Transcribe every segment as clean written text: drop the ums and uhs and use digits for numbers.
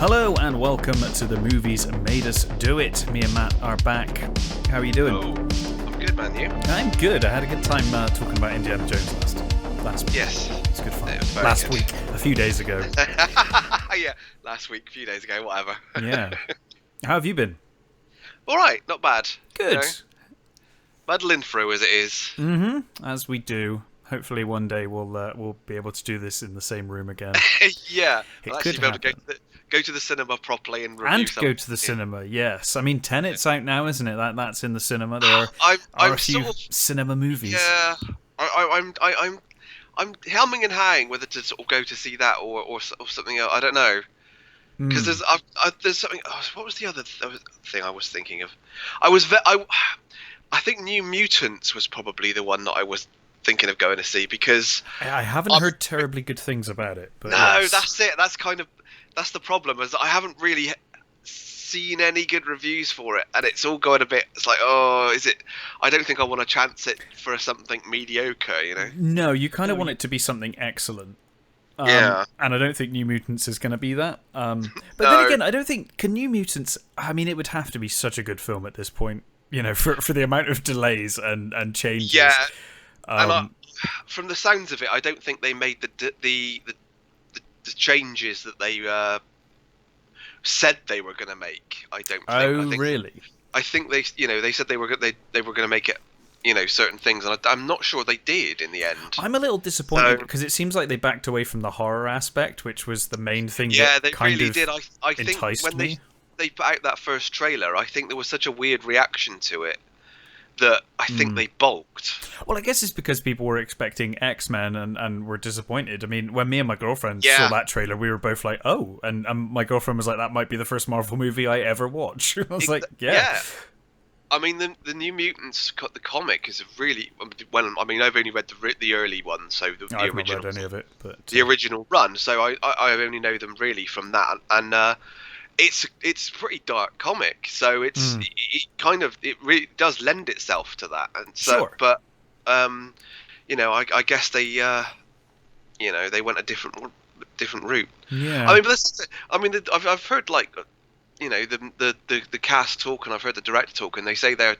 Hello and welcome to The Movies Made Us Do It. Me and Matt are back. How are you doing? Oh, I'm good, man. You? I'm good. I had a good time talking about Indiana Jones last week. Yes. It's good fun. It was very last good. week, a few days ago. Yeah, last week, a few days ago, whatever. Yeah. How have you been? All right, not bad. Good. You know, muddling through as it is. Mm-hmm. As we do. Hopefully one day we'll be able to do this in the same room again. Yeah, It I'll could actually be able to happen. go to the cinema properly and review And something. go to the cinema, yes. I mean, Tenet's out now, isn't it? That's in the cinema. There are I'm a few sort of, cinema movies. yeah. I'm humming and hawing whether to sort of go to see that or something else. I don't know. Because there's something. Oh, what was the other thing I was thinking of? I think New Mutants was probably the one that I was thinking of going to see because I haven't heard terribly good things about it. But no, yes. that's it. That's the problem. Is I haven't really seen any good reviews for it, and it's all going a bit. It's like, oh, is it? I don't think I want to chance it for something mediocre. You know? No, you kind of want it to be something excellent. Yeah. And I don't think New Mutants is going to be that. But No. then again, I don't think... Can New Mutants... I mean, it would have to be such a good film at this point, you know, for the amount of delays and changes. Yeah. And from the sounds of it, I don't think they made the changes that they said they were going to make. I don't think. Oh, really? I think they said they were going to make it, certain things, and I'm not sure they did in the end. I'm a little disappointed because it seems like they backed away from the horror aspect, which was the main thing. Yeah, that they kind really of did. I think enticed when me. they put out that first trailer, I think there was such a weird reaction to it that I think they balked. Well, I guess it's because people were expecting X-Men and were disappointed. I mean, when me and my girlfriend Yeah. saw that trailer, we were both like, oh, and my girlfriend was like, that might be the first Marvel movie I ever watch. I was like, yeah. I mean, the New Mutants, the comic is really well. I mean, I've only read the early one, so the I've original, not read any of it, but the original run. So I only know them really from that, and it's a pretty dark comic. So it really does lend itself to that. And so, Sure. but I guess they they went a different route. yeah. I mean, I've heard the cast talk, and I've heard the director talk, and they say their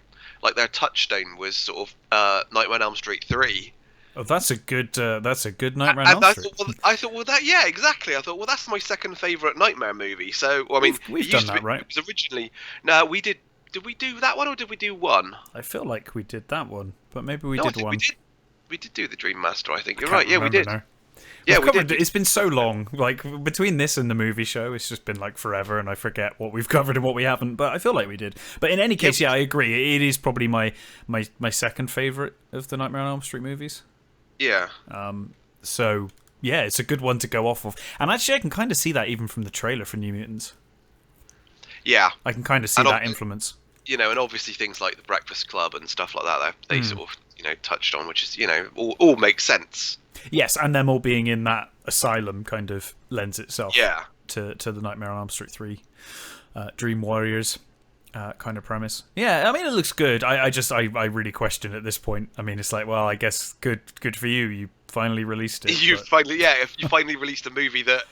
touchstone was sort of Nightmare on Elm Street 3. Oh, that's a good Nightmare And on Elm Street. I thought, well, that, yeah, exactly. I thought, well, that's my second favourite Nightmare movie. So, well, I mean, We've it done used to that, be, right? It was originally. No, we did. Did we do that one or did we do one? I feel like we did that one, but maybe we No, I did think one. We did do the Dream Master. I think you're Can't right. Yeah, we remember did. now. Yeah, We've we covered did. It's been so long. Like between this and the movie show, it's just been like forever, and I forget what we've covered and what we haven't. But I feel like we did. But in any case, yeah, I agree. It is probably my second favorite of the Nightmare on Elm Street movies. Yeah. So yeah, it's a good one to go off of. And actually, I can kind of see that even from the trailer for New Mutants. Yeah. I can kind of see And that influence. And obviously things like the Breakfast Club and stuff like that, they sort of touched on, which is all makes sense. Yes, and them all being in that asylum kind of lends itself Yeah. to the Nightmare on Elm Street 3 Dream Warriors kind of premise. Yeah, I mean, it looks good. I really question at this point. I mean, it's like, well, I guess good for you. You finally released it. If you finally released a movie that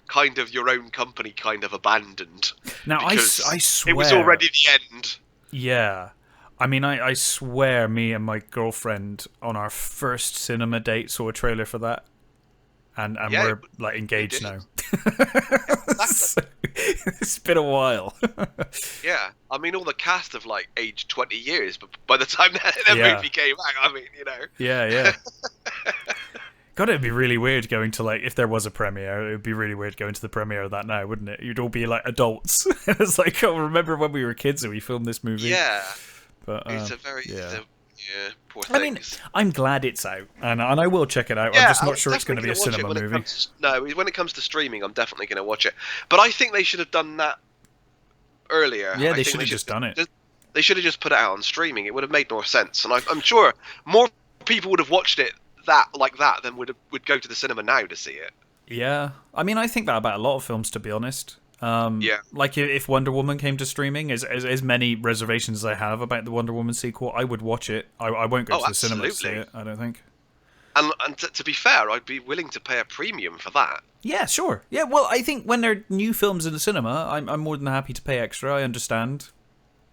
kind of your own company kind of abandoned. Now, I Because swear... it was already the end. Yeah. I mean, I swear me and my girlfriend on our first cinema date saw a trailer for that. And Yeah, we're like engaged did. now. Exactly. So, it's been a while. Yeah, I mean, all the cast have aged 20 years, but by the time that movie came out, I mean, Yeah. God, it'd be really weird going to if there was a premiere. It would be really weird going to the premiere of that now, wouldn't it? You'd all be adults. It's like, oh, remember when we were kids and we filmed this movie? Yeah. But It's a very poor thing. I mean, I'm glad it's out, and I will check it out. Yeah, I'm just not I'm sure it's going to be a definitely gonna watch cinema it movie. when it comes to streaming, I'm definitely going to watch it. But I think they should have done that earlier. Yeah, I they think should have just done it. They should have just put it out on streaming. It would have made more sense, and I'm sure more people would have watched it like that than would go to the cinema now to see it. Yeah, I mean, I think that about a lot of films, to be honest. Yeah. Like if Wonder Woman came to streaming, as many reservations as I have about the Wonder Woman sequel, I would watch it. I won't go to the cinema to see absolutely. it, I don't think. And to be fair, I'd be willing to pay a premium for that. Yeah, sure. Yeah, well, I think when there are new films in the cinema, I'm more than happy to pay extra. I understand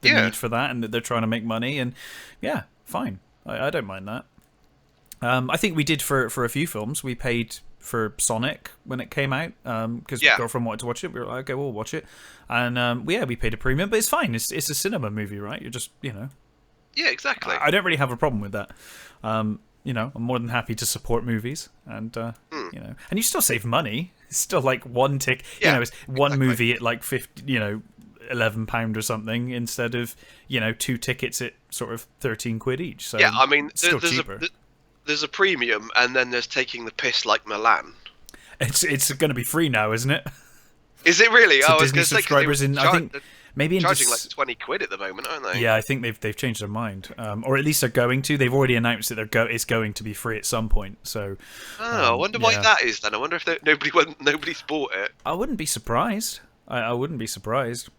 the need for that, and that they're trying to make money, and yeah, fine. I don't mind that. I think we did for a few films. We paid for Sonic when it came out because my girlfriend wanted to watch it. We were like, okay, we'll watch it, and we paid a premium, but it's fine. It's a cinema movie, right? You're just Yeah, exactly. I don't really have a problem with that. I'm more than happy to support movies, and and you still save money. It's still like one tick. It's one movie at like 50, £11 or something instead of 2 tickets at sort of 13 quid each. So yeah, I mean, still cheaper. There's a premium, and then there's taking the piss like Milan. It's going to be free now, isn't it? Is it really? So Disney subscribers I think maybe charging like 20 quid at the moment, aren't they? Yeah, I think they've changed their mind, or at least they're going to. They've already announced that it's going to be free at some point. So, I wonder why that is. Then I wonder if nobody's bought it. I wouldn't be surprised. I wouldn't be surprised.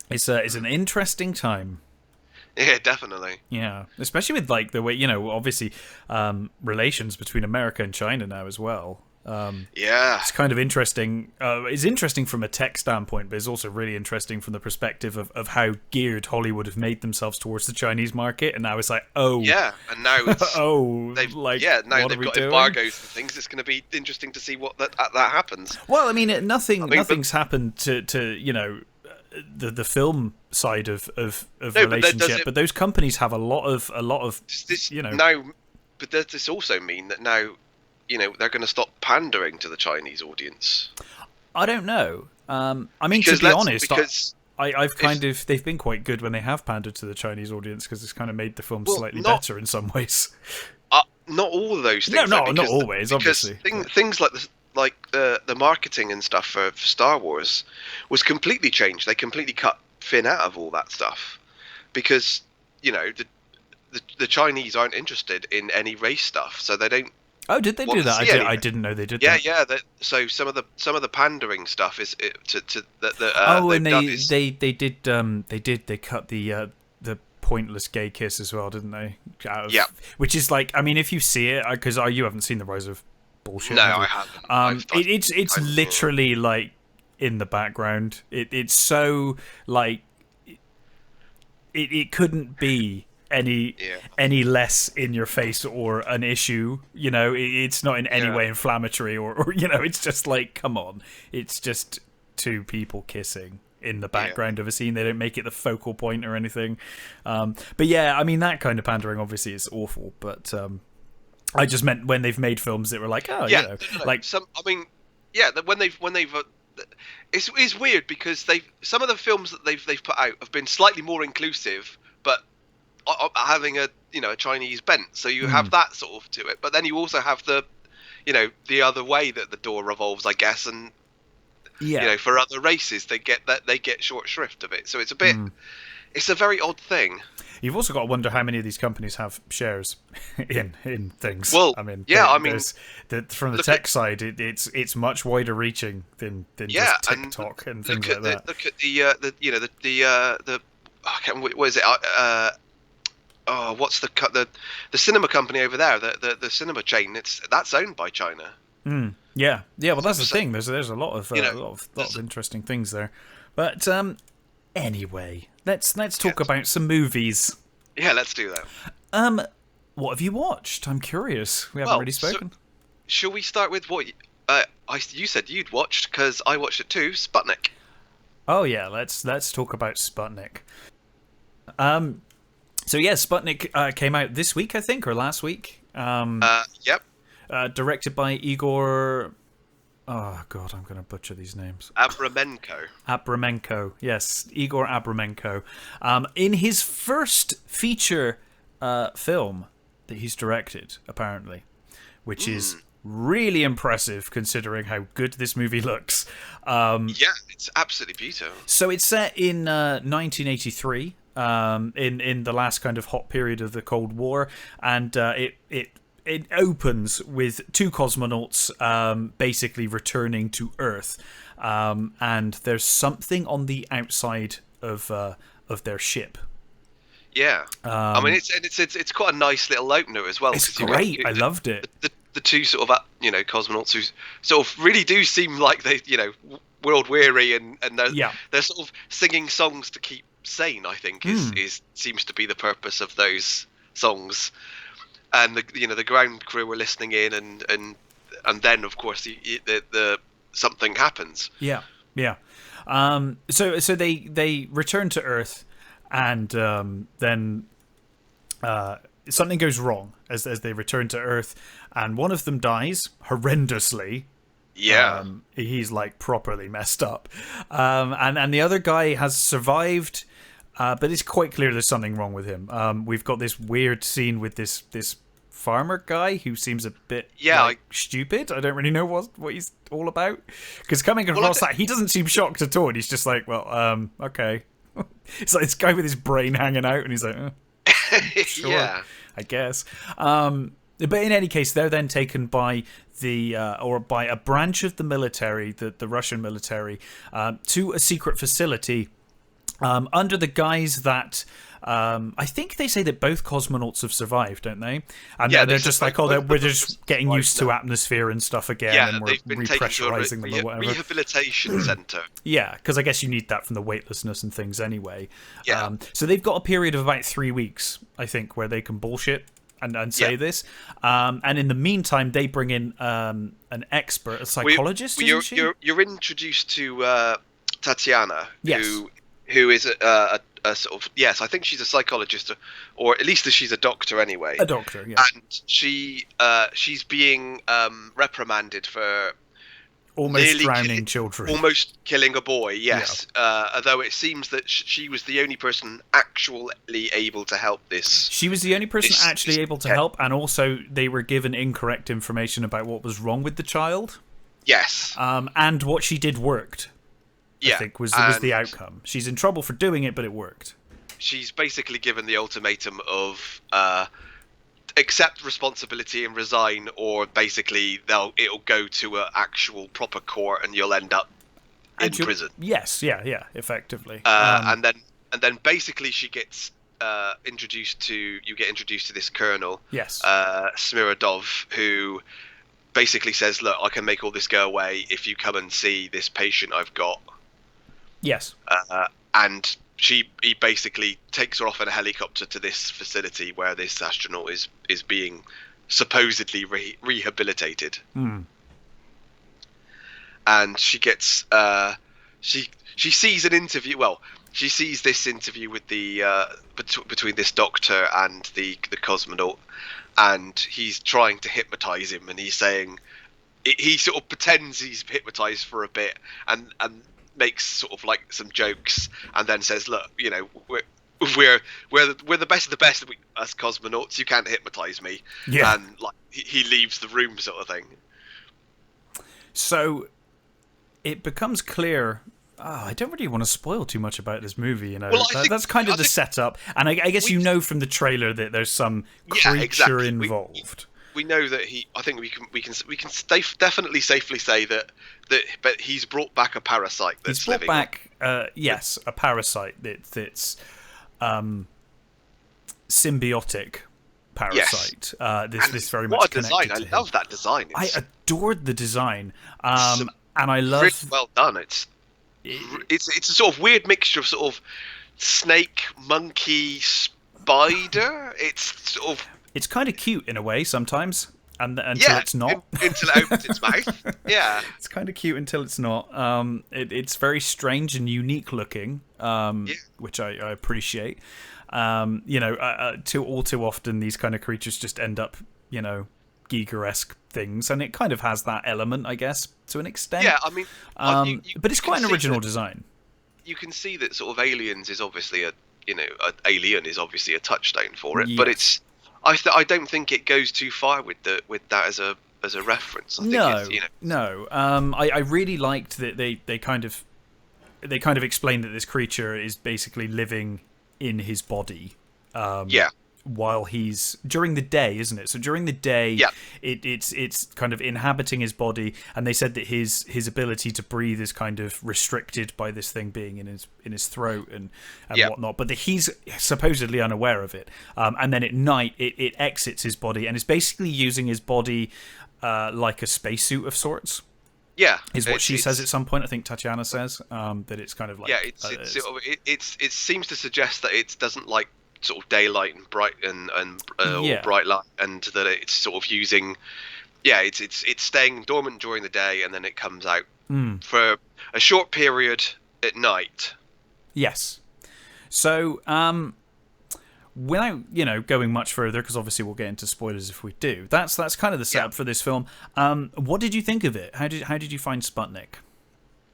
It's an interesting time. Yeah, definitely. Yeah, especially with like the way obviously relations between America and China now as well. It's kind of interesting. It's interesting from a tech standpoint, but it's also really interesting from the perspective of how geared Hollywood have made themselves towards the Chinese market. And now it's like, and now it's now they've got doing? Embargoes and things. It's going to be interesting to see what that happens. Well, I mean, nothing's happened to the film side of relationship, but those companies have a lot of now. But does this also mean that now they're going to stop pandering to the Chinese audience? I don't know. I mean, to be honest, they've been quite good when they have pandered to the Chinese audience because it's kind of made the film slightly better in some ways. Not all of those things. No, not always, obviously. Things like this, like the marketing and stuff for Star Wars was completely changed. They completely cut Finn out of all that stuff because the Chinese aren't interested in any race stuff, so they don't. Oh, did they do that? I didn't know they did. Yeah, that. yeah. So some of the pandering stuff is They cut the pointless gay kiss as well, didn't they? Yeah. Which is like, I mean, if you see it, because you haven't seen The Rise of Bullshit. No, I haven't. It's literally like in the background. It's so like it couldn't be any less in your face or an issue. It's not in any way inflammatory or it's just like, come on, it's just two people kissing in the background of a scene. They don't make it the focal point or anything. But yeah, I mean, that kind of pandering obviously is awful, but I just meant when they've made films that were like, like some. I mean, when they've it's weird because some of the films that they've put out have been slightly more inclusive, but having a Chinese bent. So you have that sort of to it, but then you also have the other way that the door revolves, I guess, and for other races they get short shrift of it. So it's a bit. It's a very odd thing. You've also got to wonder how many of these companies have shares in things. Well, I mean, from the tech side, it's much wider reaching than just TikTok and things like that. Look at the I can't remember, what is it? What's the cinema company over there? The cinema chain. That's owned by China. Yeah. Well, that's the thing. There's a lot of interesting things there. But anyway, let's talk about some movies. Yeah, let's do that. What have you watched? I'm curious. We haven't really spoken. So, shall we start with what you said you'd watched? Because I watched it too. Sputnik. Oh yeah, let's talk about Sputnik. So yeah, Sputnik came out this week, I think, or last week. Yep. Directed by Igor. Oh God, I'm going to butcher these names. Abramenko. Yes, Igor Abramenko. In his first feature film that he's directed, apparently, which is really impressive considering how good this movie looks. It's absolutely beautiful. So it's set in 1983. In the last kind of hot period of the Cold War, and it opens with two cosmonauts basically returning to Earth, and there's something on the outside of their ship. Yeah. I mean, it's quite a nice little opener as well. It's great. I loved it. The two sort of cosmonauts who sort of really do seem like they world weary and they're sort of singing songs to keep sane. I think is seems to be the purpose of those songs. And the ground crew are listening in, and then of course the something happens. Yeah. So they return to Earth, and then something goes wrong as they return to Earth, and one of them dies horrendously. Yeah, he's like properly messed up, and the other guy has survived, but it's quite clear there's something wrong with him. We've got this weird scene with this farmer guy who seems a bit stupid. I don't really know what he's all about, because coming across that, he doesn't seem shocked at all, and he's just like, well, okay. It's like this guy with his brain hanging out, and he's like, sure, yeah, I guess. But in any case, they're then taken by by a branch of the military, the Russian military, to a secret facility under the guise that I think they say that both cosmonauts have survived, don't they? And they're just like, we're just getting used to atmosphere and stuff again, and we're repressurizing them or whatever. Rehabilitation center. Yeah, because I guess you need that from the weightlessness and things anyway. Yeah. So they've got a period of about 3 weeks, I think, where they can bullshit and say this. And in the meantime, they bring in an expert, a psychologist. You're introduced to Tatiana, who is a sort of, yes, I think she's a psychologist, or at least she's a doctor anyway. A doctor, yeah. And she's being reprimanded for almost drowning children, almost killing a boy. Yes, although it seems that she was the only person actually able to help this. She was the only person actually able to help, and also they were given incorrect information about what was wrong with the child. Yes, and what she did worked. I think was the outcome. She's in trouble for doing it, but it worked. She's basically given the ultimatum of accept responsibility and resign, or basically it'll go to an actual proper court and you'll end up in prison. Yes, yeah, effectively. And then basically she gets introduced to this colonel. Yes. Smirodov, who basically says, "Look, I can make all this go away if you come and see this patient I've got." Yes. And he basically takes her off in a helicopter to this facility where this astronaut is being supposedly rehabilitated. And she gets she sees an interview. Well, she sees this interview with the between this doctor and the cosmonaut, and he's trying to hypnotize him, and he's saying he sort of pretends he's hypnotized for a bit, and makes sort of like some jokes, and then says, "Look, we're the best of the best as cosmonauts. You can't hypnotize me." Yeah. And like he leaves the room, sort of thing. So it becomes clear. I don't really want to spoil too much about this movie. Well, that's kind of the setup, and I guess from the trailer that there's some creature involved. We know that I think we can definitely safely say that but he's brought back a parasite that's he's brought back a parasite that's symbiotic parasite. Yes. This very much connected design! to him. I love that design. I adored the design, and I love really well done. It's a sort of weird mixture of sort of snake, monkey, spider. It's sort of. It's kind of cute in a way sometimes, until it's not. Until it opens its mouth. Yeah. It's kind of cute until it's not. It's very strange and unique looking, which I appreciate. Too often these kind of creatures just end up, Giger-esque things, and it kind of has that element, I guess, to an extent. Yeah, I mean, but it's quite an original design. You can see that sort of Aliens is obviously Alien is obviously a touchstone for it, yes. But it's. I don't think it goes too far with that as a reference. No. I really liked that they kind of explained that this creature is basically living in his body. while he's during the day, isn't it? So during the day, Yeah. it's kind of inhabiting his body, and they said that his ability to breathe is kind of restricted by this thing being in his throat and Yeah. whatnot, but that he's supposedly unaware of it. And then at night, it exits his body, and it's basically using his body like a spacesuit of sorts. Yeah, Is what she says at some point. I think Tatiana says that it's kind of like it seems to suggest that it doesn't like sort of daylight and bright or bright light, and that it's sort of using it's staying dormant during the day, and then it comes out for a short period at night. Yes. So without going much further, because obviously we'll get into spoilers if we do. That's kind of the setup for this film. What did you think of it? How did you find Sputnik?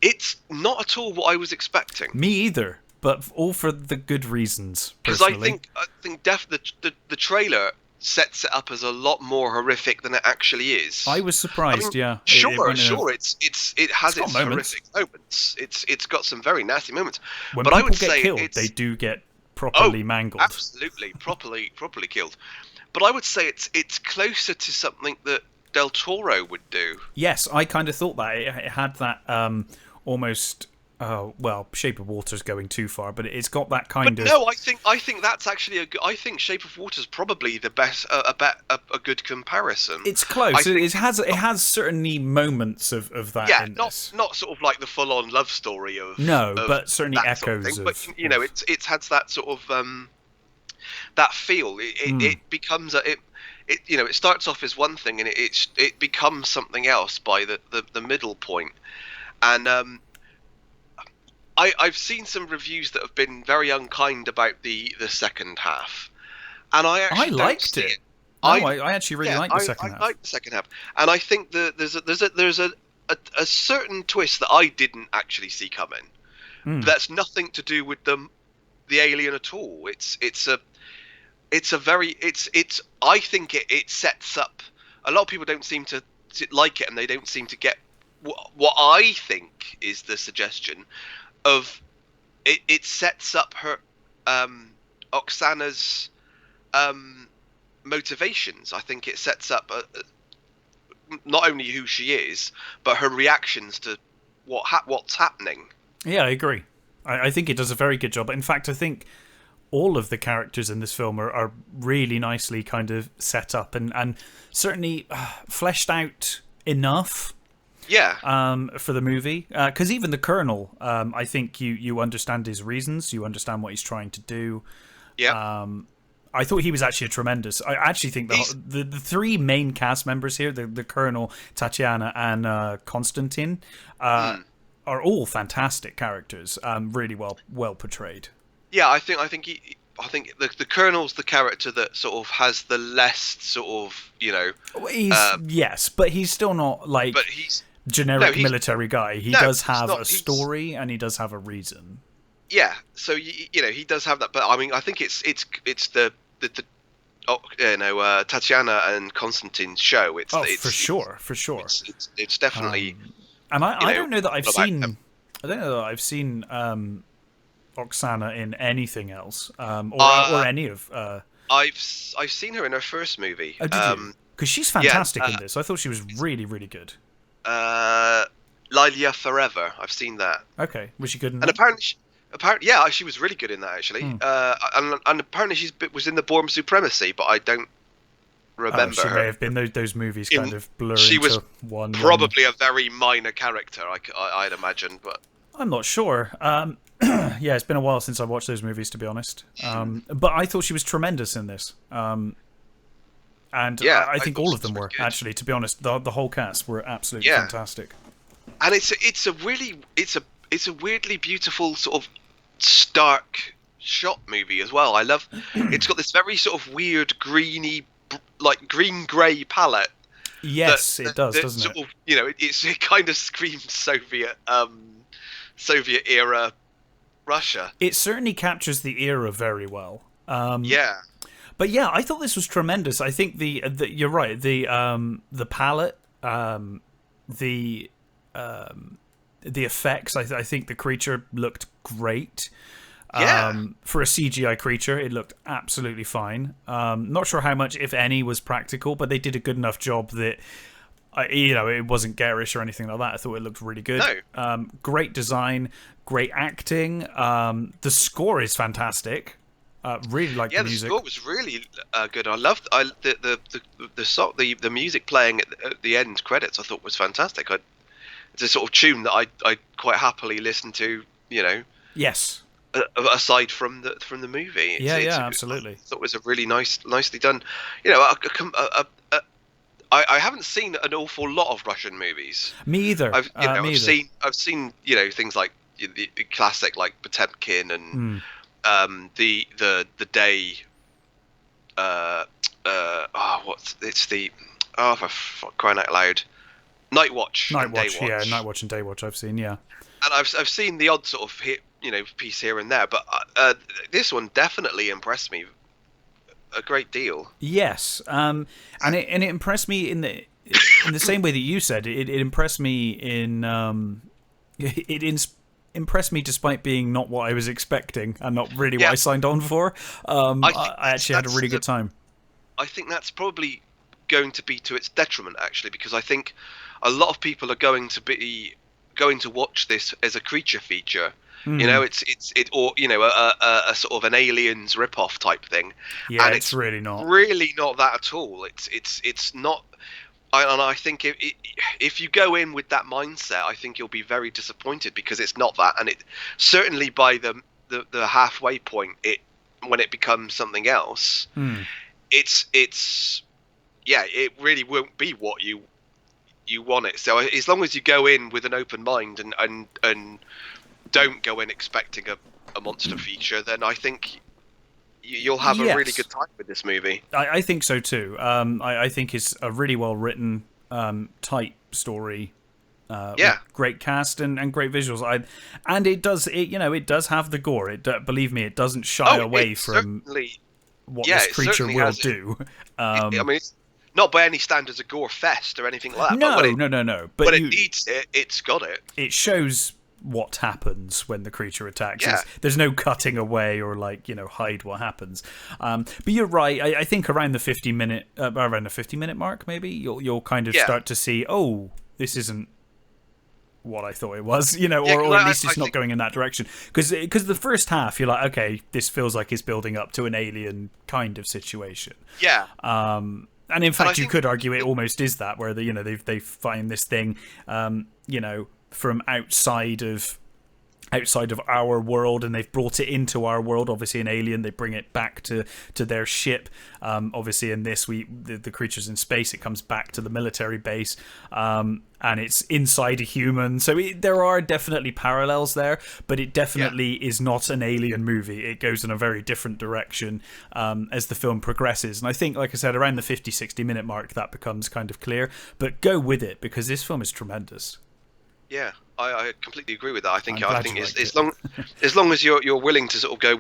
It's not at all what I was expecting. Me either, but all for the good reasons. Because I think the trailer sets it up as a lot more horrific than it actually is. I was surprised. Yeah. Sure. It has its horrific moments. It's got some very nasty moments. When but people I would get say killed, they do get properly mangled. Absolutely, properly killed. But I would say it's closer to something that Del Toro would do. Yes, I kind of thought that it had that almost. Shape of Water's going too far, but it's got that kind of. No, I think that's actually I think Shape of Water's probably the best, a good comparison. It's close. It has certainly moments of that. Yeah, in not this. not sort of like the full-on love story of. No, but certainly echoes of. But it has that sort of that feel. It becomes it starts off as one thing and it becomes something else by the middle point, and I've seen some reviews that have been very unkind about the second half, and I actually liked it. I actually really liked the second half. I like the second half, and I think there's a certain twist that I didn't actually see coming. That's nothing to do with the alien at all. I think it sets up. A lot of people don't seem to like it, and they don't seem to get what I think is the suggestion of it. It sets up her Oksana's motivations. I think it sets up not only who she is, but her reactions to what's happening. Yeah, I agree. I think it does a very good job. In fact, I think all of the characters in this film are really nicely kind of set up and certainly fleshed out enough. Yeah. For the movie, because even the Colonel, I think you understand his reasons, you understand what he's trying to do. Yeah. I thought he was actually I actually think the three main cast members here, the Colonel, Tatiana, and Konstantin, are all fantastic characters. Really well portrayed. Yeah, I think the Colonel's the character that sort of has the less sort of yes, but he's still not like. But he's generic military guy. He does have a story and he does have a reason. Yeah, so he does have that, but I mean, I think it's the Tatiana and Konstantin's show. For sure. It's definitely. And I don't know that I've seen. I don't know that I've seen Oksana in anything else, or any of. I've seen her in her first movie. Oh, did you? Because she's fantastic in this. I thought she was really, really good. Lilia Forever. I've seen that. Okay, was she good in that? And apparently, yeah, she was really good in that actually. And apparently she was in the Born Supremacy, but I don't remember. She may have been those movies kind of blurring. She was one. Probably a very minor character, I'd imagine, but I'm not sure. Yeah, it's been a while since I watched those movies, to be honest. But I thought she was tremendous in this. And yeah, I think all of them were good. Actually, to be honest. The whole cast were absolutely fantastic. And it's a weirdly beautiful sort of stark shot movie as well. I love. It's got this very sort of weird greeny, like green grey palette. Yes, it does, doesn't sort it? Of, it kind of screams Soviet era Russia. It certainly captures the era very well. Yeah. But yeah, I thought this was tremendous. I think the you're right. The palette, the effects. I think the creature looked great. Yeah. For a CGI creature, it looked absolutely fine. Not sure how much, if any, was practical, but they did a good enough job that it wasn't garish or anything like that. I thought it looked really good. No. Great design, great acting. The score is fantastic. Really like the music. The score was really good. I loved the music playing at the end credits. I thought was fantastic. It's a sort of tune that I quite happily listen to. Yes. Aside from the movie. Absolutely. I thought it was a really nicely done. I haven't seen an awful lot of Russian movies. Me either. I've seen things like the classic like Potemkin and the day. For crying out loud, Night Watch. Night Watch. And Day Watch. I've seen. Yeah. And I've seen the odd sort of piece here and there, but this one definitely impressed me a great deal. Yes, and it impressed me in the same way that you said. It impressed me impressed me despite being not what I was expecting and not really what I signed on for. I actually had a really good time. I think that's probably going to be to its detriment, actually, because I think a lot of people are going to watch this as a creature feature. It's a sort of an Aliens rip-off type thing. Yeah, and it's really not that at all. It's not. And I think if you go in with that mindset, I think you'll be very disappointed, because it's not that. And it certainly by the halfway point, when it becomes something else, it really won't be what you want it. So as long as you go in with an open mind and don't go in expecting a monster feature, then I think you'll have a really good time with this movie. I think so too. I think it's a really well written, tight story. With great cast and great visuals. And it does have the gore. Believe me, it doesn't shy away from what this creature will do. I mean, it's not by any standards a gore fest or anything like that. No. But when it needs it, it's got it. It shows what happens when the creature attacks. Yeah. There's no cutting away or hide what happens. But you're right. I think around the 50-minute mark, maybe you'll kind of start to see, oh, this isn't what I thought it was, or at least it's not going in that direction. Because the first half, you're like, okay, this feels like it's building up to an Alien kind of situation. Yeah. And in fact, you could argue it almost is that, where they find this thing, from outside of our world, and they've brought it into our world. Obviously an alien, they bring it back to their ship. Obviously in this, the creature's in space, it comes back to the military base, and it's inside a human. So there are definitely parallels there, but it definitely is not an Alien movie. It goes in a very different direction as the film progresses. And I think, like I said, around the 50-60 minute mark, that becomes kind of clear. But go with it, because this film is tremendous. Yeah, I completely agree with that. I think as long as you're willing to sort of go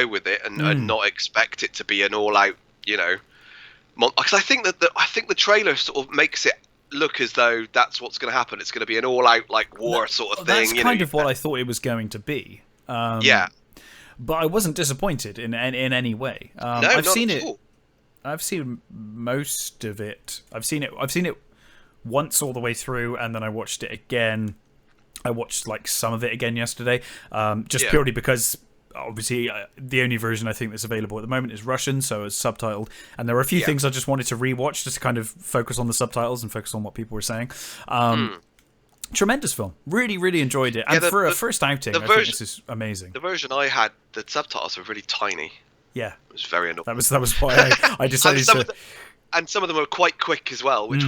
with it and not expect it to be an all out, because I think the trailer sort of makes it look as though that's what's going to happen. It's going to be an all out like war sort of thing. That's kind of what I thought it was going to be. But I wasn't disappointed in any way. I've seen it. I've seen most of it. I've seen it once all the way through, and then I watched it again. I watched some of it again yesterday, purely because obviously the only version I think that's available at the moment is Russian, so it's subtitled, and there were a few things I just wanted to rewatch just to kind of focus on the subtitles and focus on what people were saying. Tremendous film. Really, really enjoyed it. And for a first outing, I think this is amazing. The version I had, the subtitles were really tiny. Yeah. It was very annoying. That was why I decided and some of them were quite quick as well, which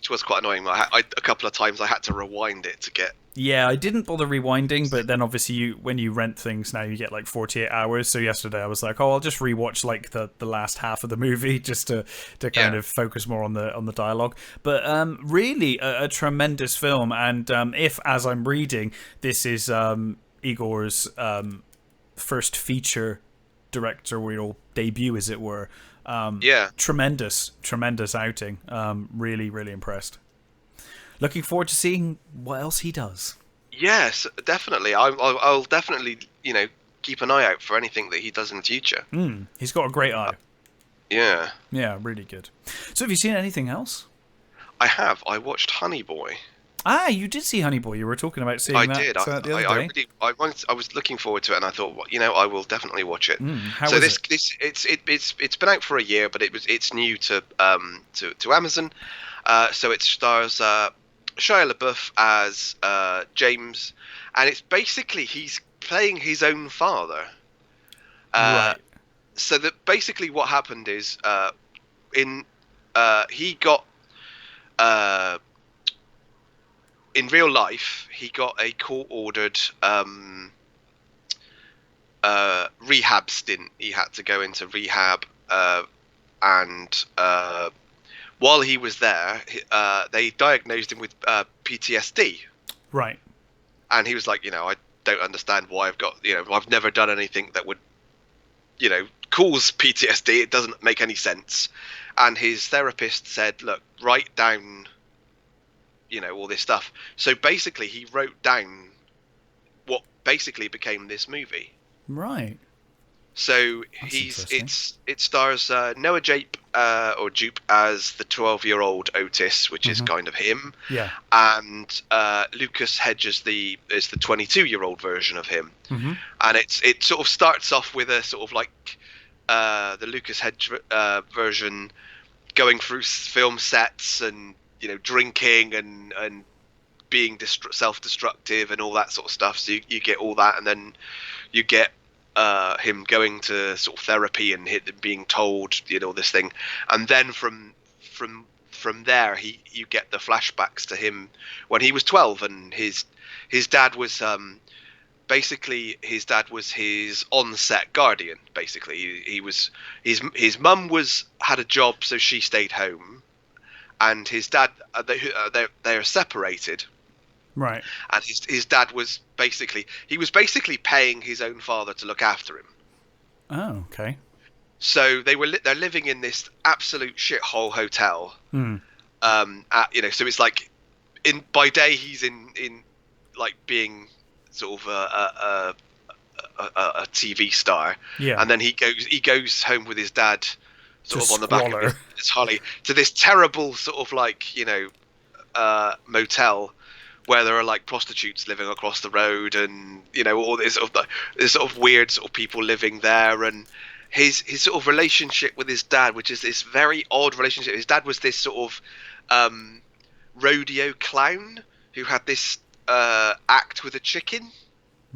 was quite annoying. A couple of times I had to rewind it to get. Yeah, I didn't bother rewinding, but then obviously when you rent things now, you get 48 hours. So yesterday I was like, I'll just rewatch the last half of the movie just to kind of focus more on the dialogue. But really a tremendous film, and if, as I'm reading, this is Igor's first feature directorial debut, as it were. Tremendous outing. Really, really impressed. Looking forward to seeing what else he does. Yes, definitely. I'll definitely, keep an eye out for anything that he does in the future. He's got a great eye. Yeah. Yeah, really good. So have you seen anything else? I have. I watched Honey Boy. Ah, you did see Honey Boy. You were talking about seeing that did. the other day. I was looking forward to it, and I thought, well, I will definitely watch it. How so is it's been out for a year, but it's new to Amazon. So it stars Shia LaBeouf as James, and it's basically he's playing his own father. Right. So that basically what happened is he got in real life he got a court-ordered rehab stint. He had to go into rehab, and while he was there, they diagnosed him with PTSD. Right. And he was like, I don't understand why I've never done anything that would, cause PTSD. It doesn't make any sense. And his therapist said, look, write down, all this stuff. So basically he wrote down what basically became this movie. Right. So it stars Noah Jupe as the 12-year-old Otis, which is kind of him. Yeah. And Lucas Hedge is the 22-year-old version of him. And it sort of starts off with a sort of like the Lucas Hedge version going through film sets and drinking and being self-destructive and all that sort of stuff. So you get all that, and then you get him going to sort of therapy and being told this thing, and then from there you get the flashbacks to him when he was 12, and his dad was his on-set guardian. Basically, his mum had a job, so she stayed home, and his dad they are separated. Right. And his dad was basically paying his own father to look after him. Oh, okay. So they're living in this absolute shithole hotel. So it's like by day he's in like being sort of a TV star. Yeah. And then he goes home with his dad sort of on the back of his Holly to this terrible sort of like motel where there are like prostitutes living across the road, and all this sort of weird sort of people living there, and his sort of relationship with his dad, which is this very odd relationship. His dad was this sort of rodeo clown who had this act with a chicken.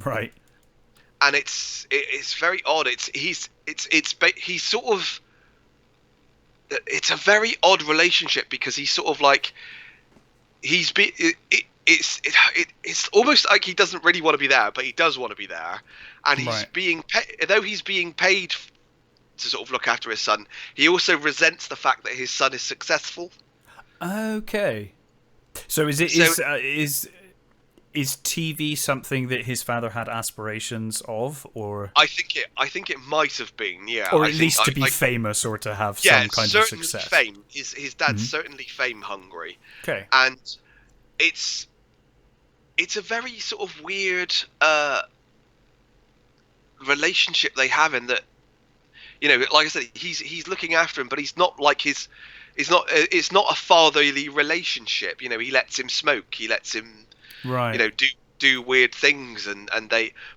Right. And it's very odd. He's sort of, it's a very odd relationship because he's sort of like it's almost like he doesn't really want to be there, but he does want to be there, and he's being though he's being paid to sort of look after his son. He also resents the fact that his son is successful. Okay, so is TV something that his father had aspirations of, or I think it might have been, yeah, or at least to be famous or to have some kind of success. Fame. His dad's certainly fame hungry. Okay, and it's a very sort of weird relationship they have, in that like I said, he's looking after him, but he's not like it's not a fatherly relationship. He lets him smoke, he lets him do weird things,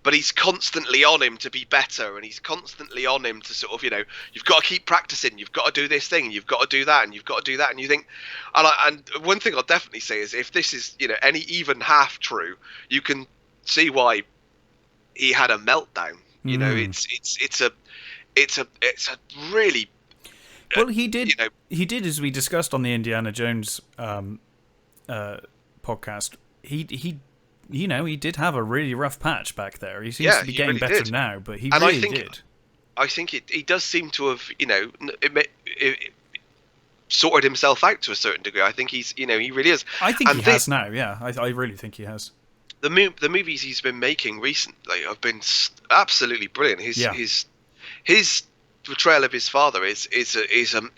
but he's constantly on him to be better, and he's constantly on him to sort of you've got to keep practicing, you've got to do this thing, you've got to do that, and you've got to do that, and you think, and one thing I'll definitely say is, if this is any even half true, you can see why he had a meltdown. It's a really well, he did, as we discussed on the Indiana Jones podcast. He did have a really rough patch back there. He seems to be getting better now, but he really did. I think he does seem to have, sorted himself out to a certain degree. I think he's, he really is. I think he has now. Yeah, I really think he has. The movies he's been making recently have been absolutely brilliant. His portrayal of his father is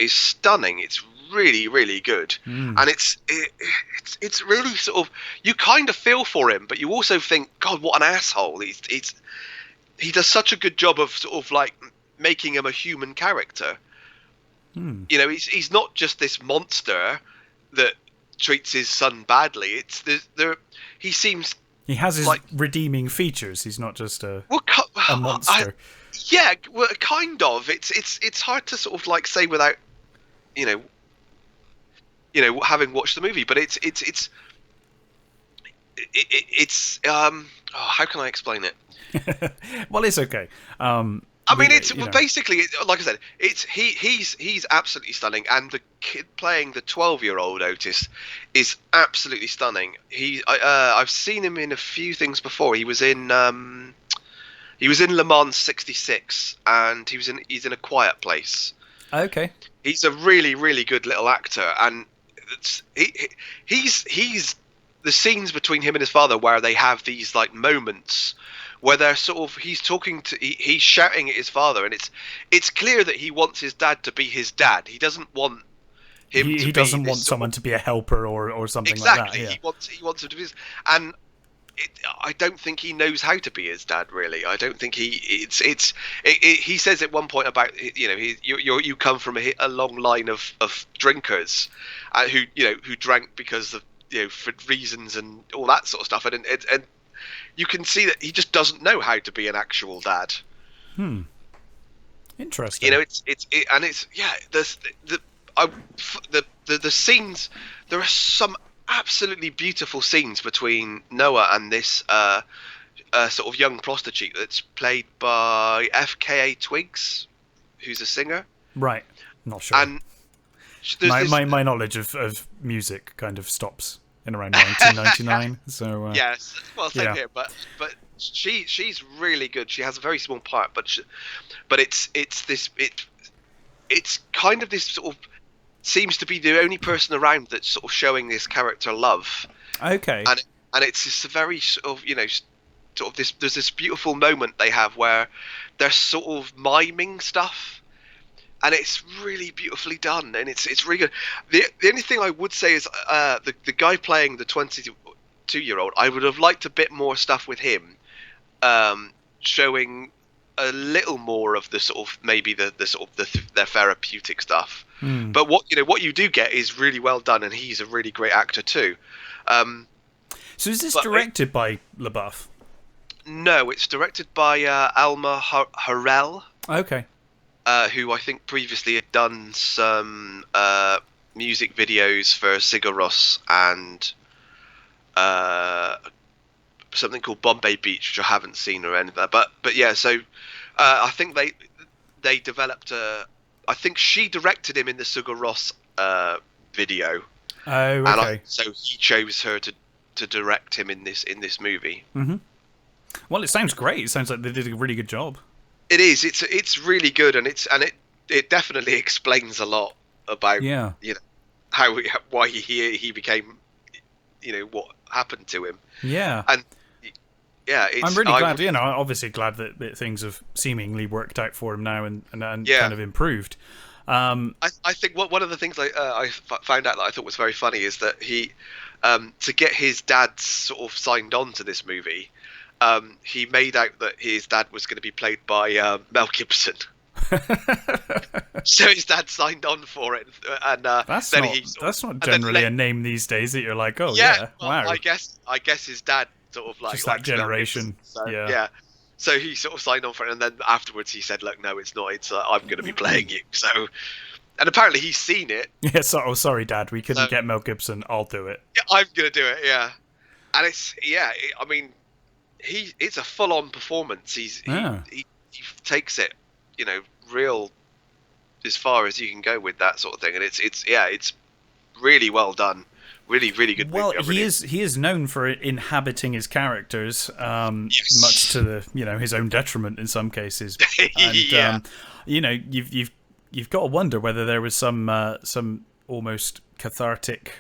stunning. It's really, really good, and it's really sort of, you kind of feel for him, but you also think, God, what an asshole. he does such a good job of sort of like making him a human character. You know, he's not just this monster that treats his son badly. It's there. He seems He has his like redeeming features. He's not just a well, monster. yeah, well, kind of. It's hard to sort of like say without you know having watched the movie, but it's how can I explain it? Well, it's okay. I mean, it's basically like I said, he's absolutely stunning, and the kid playing the 12-year-old Otis is absolutely stunning. I've seen him in a few things before. He was in Le Mans '66, and he's in A Quiet Place. Okay. He's a really, really good little actor, and he's the scenes between him and his father where they have these like moments where they're sort of he's shouting at his father, and it's clear that he wants his dad to be his dad. He doesn't want him to he doesn't want someone to be a helper or something exactly. like that. Yeah. He wants him to be his, and I don't think he knows how to be his dad, really. I don't think he says at one point about, you know, you come from a long line of drinkers who drank because of, you know, for reasons and all that sort of stuff, and you can see that he just doesn't know how to be an actual dad. Interesting. You know, the scenes. There are some absolutely beautiful scenes between Noah and this sort of young prostitute that's played by FKA Twigs, who's a singer. Right. Not sure. And my knowledge of music kind of stops in around 1999. So yes, well, same here. But she's really good. She has a very small part, but it's kind of this sort of seems to be the only person around that's sort of showing this character love. Okay. And it's this very sort of, you know, sort of this. There's this beautiful moment they have where they're sort of miming stuff, and it's really beautifully done, and it's really good. The only thing I would say is the guy playing the 22-year-old, I would have liked a bit more stuff with him, showing a little more of the sort of maybe the sort of their therapeutic stuff. But what you do get is really well done, and he's a really great actor too. So is this directed by LaBeouf? No, it's directed by Alma Harrell. Okay. Who I think previously had done some music videos for Sigur Rós and something called Bombay Beach, which I haven't seen or anything. But yeah, so I think they developed I think she directed him in the Sigur Rós video. Oh, okay. And so he chose her to direct him in this movie. Mm-hmm. Well, it sounds great. It sounds like they did a really good job. It is. It's really good, and it definitely explains a lot about you know why he became, you know, what happened to him. Yeah. And yeah, I'm really glad. You know, obviously glad that things have seemingly worked out for him now and kind of improved. I think one of the things I found out that I thought was very funny is that he to get his dad sort of signed on to this movie. He made out that his dad was going to be played by Mel Gibson. So his dad signed on for it, and that's not generally a name these days that you're like, oh yeah, well, wow. I guess his dad sort of like just that generation. So, yeah. So he sort of signed on for it, and then afterwards he said, "Look, no, it's not. It's I'm going to be playing you." So, and apparently he's seen it. Yeah. So, sorry, Dad, we couldn't get Mel Gibson. I'll do it. Yeah, I'm going to do it. Yeah, and I mean. It's a full-on performance. He takes it, you know, real as far as you can go with that sort of thing, and it's really well done, really really good. Well, movie. he is known for inhabiting his characters, yes. much to his own detriment in some cases. And you've got to wonder whether there was some almost cathartic.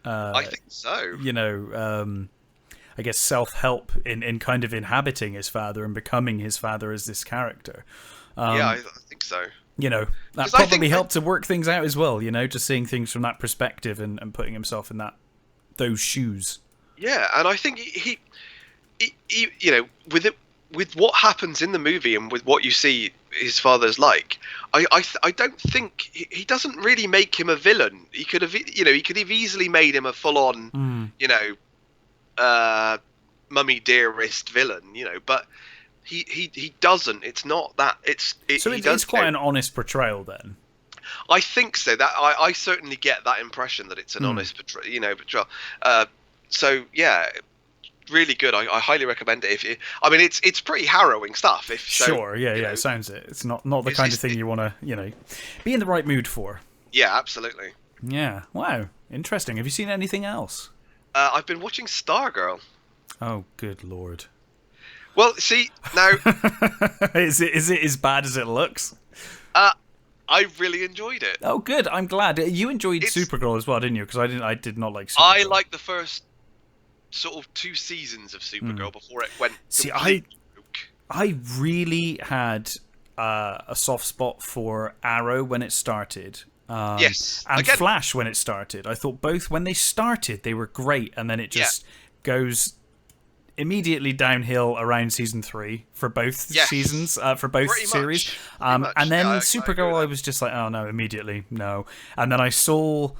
I think so. I guess self-help in kind of inhabiting his father and becoming his father as this character. I think so. You know, that probably helped to work things out as well, you know, just seeing things from that perspective and putting himself in those shoes. Yeah, and I think he you know, with what happens in the movie and with what you see his father's like, I don't think he doesn't really make him a villain. He could have, he could have easily made him a full on, mummy dearest villain, but he doesn't. It's not that. It's quite an honest portrayal then. I think so. That I certainly get that impression that it's an honest portrayal. So yeah, really good. I highly recommend it. It's pretty harrowing stuff. Sure, it sounds it. It's not the kind of thing you want to be in the right mood for. Yeah, absolutely. Yeah. Wow. Interesting. Have you seen anything else? I've been watching Stargirl. Oh, good lord. Well, see now, is it as bad as it looks? I really enjoyed it. Oh, good. I'm glad you enjoyed Supergirl as well, didn't you? Because I did not like Supergirl. I liked the first sort of 2 seasons of Supergirl before it went. See, I really had a soft spot for Arrow when it started. Yes, and Flash when it started. I thought both when they started they were great, and then it just goes immediately downhill around season 3 for both seasons, for both series. And then Supergirl, I was just like, oh no, immediately no. And then I saw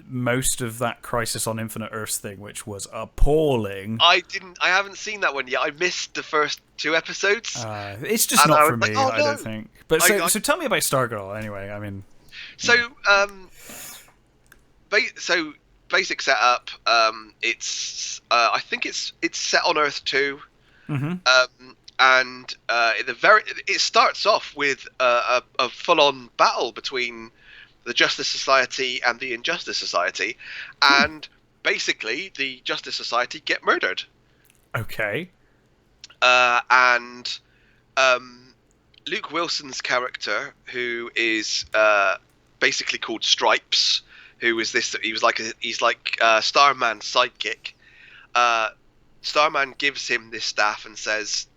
most of that Crisis on Infinite Earths thing, which was appalling. I haven't seen that one yet. I missed the first 2 episodes. It's just not for me, I don't think. But so tell me about Stargirl anyway. I mean, so basic setup. It's I think it's set on Earth 2. Mm-hmm. And it starts off with a full-on battle between the Justice Society and the Injustice Society, and basically the Justice Society get murdered. Okay. And Luke Wilson's character, who is basically called Stripes, he's like Starman's sidekick. Starman gives him this staff and says,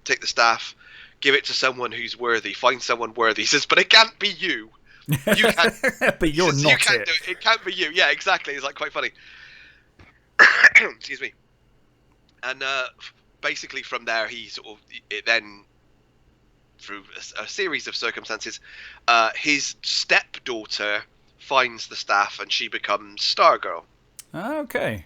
take the staff, give it to someone who's worthy, find someone worthy. He says, but it can't be you. You can't. But you're not. You can't do it. It can't be you. Yeah, exactly. It's like quite funny. Excuse me. And basically from there, he then through a series of circumstances, his stepdaughter finds the staff and she becomes Stargirl. Okay.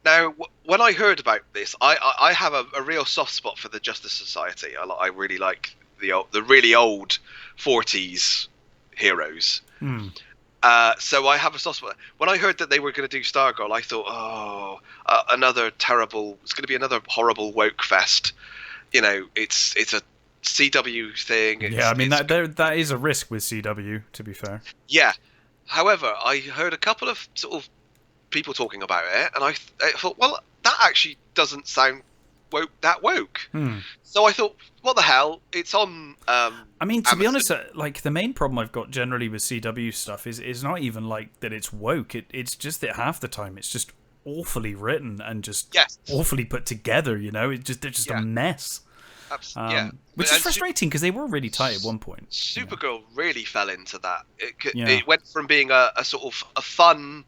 Now, when I heard about this, I have a real soft spot for the Justice Society. I really like the really old 40s heroes. So I have a soft spot. When I heard that they were going to do Stargirl, I thought, it's going to be another horrible woke fest. It's a CW thing. That is a risk with CW, to be fair. Yeah. However, I heard a couple of sort of people talking about it, and I thought, well, that actually doesn't sound woke. So I thought, what the hell? It's on. To be honest, like the main problem I've got generally with CW stuff is not even like that it's woke. It's just that half the time it's just awfully written and just awfully put together. They're just a mess. Which is frustrating because they were really tight at one point. Supergirl really fell into that. It went from being a sort of a fun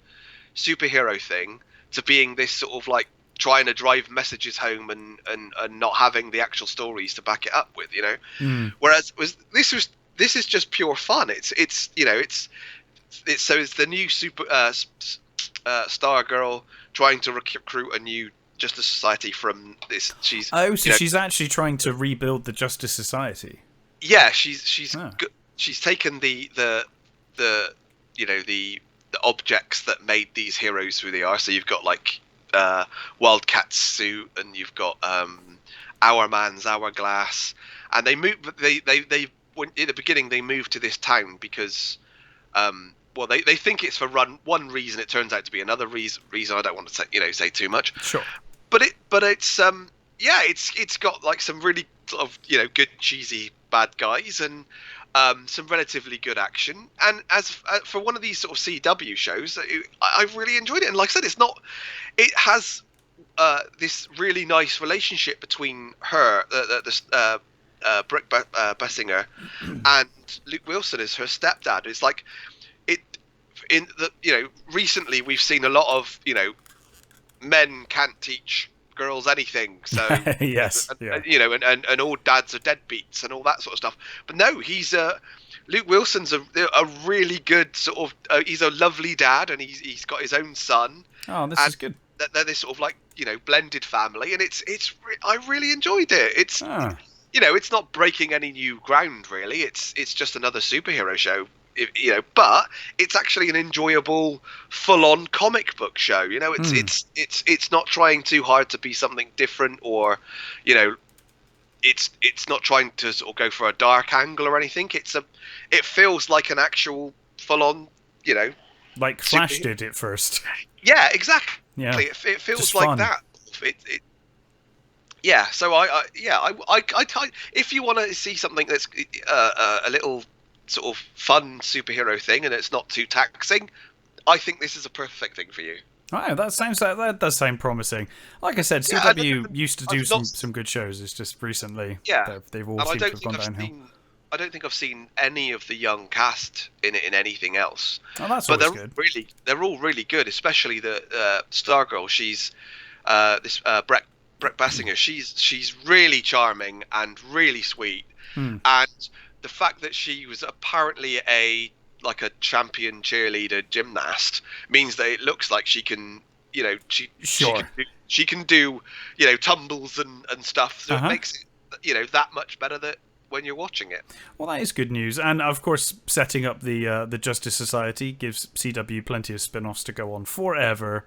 superhero thing to being this sort of like trying to drive messages home and not having the actual stories to back it up with, Whereas this is just pure fun. It's the new Stargirl trying to recruit a new Justice Society from this. She's actually trying to rebuild the Justice Society. Yeah, she's taken the objects that made these heroes who they are. So you've got like Wildcat's suit, and you've got Our Man's Hourglass, and they moved. They in the beginning they moved to this town because they think it's for one reason. It turns out to be another reason. I don't want to say too much. Sure. But it's got like some really sort of good cheesy bad guys and some relatively good action. And as for one of these sort of CW shows, I've really enjoyed it. And like I said, it has this really nice relationship between her, Brooke Bessinger, and Luke Wilson as her stepdad. It's like recently we've seen a lot of men can't teach girls anything. So yes, yeah. and all dads are deadbeats and all that sort of stuff. But no, he's Luke Wilson's a really good sort of. He's a lovely dad, and he's got his own son. Oh, this is good. They're this sort of like blended family, and I really enjoyed it. It's it's not breaking any new ground really. It's just another superhero show. But it's actually an enjoyable, full-on comic book show. It's not trying too hard to be something different, or it's not trying to sort of go for a dark angle or anything. It feels like an actual full-on, like Flash did at first. Yeah, exactly. Yeah, it feels just like fun. that. Yeah. So I if you want to see something that's a little sort of fun superhero thing and it's not too taxing, I think this is a perfect thing for you. Oh, that does sound promising. Like I said, CW used to do some good shows. It's just recently they've all seemed to have gone downhill. I don't think I've seen any of the young cast in anything else. Oh, that's always good. They're all really good, especially the Stargirl. She's Brett Basinger. She's really charming and really sweet, and the fact that she was apparently a champion cheerleader gymnast means that it looks like she can, she can do, tumbles and stuff. So it makes it, that much better when you're watching it. Well, that is good news, and of course, setting up the Justice Society gives CW plenty of spin-offs to go on forever.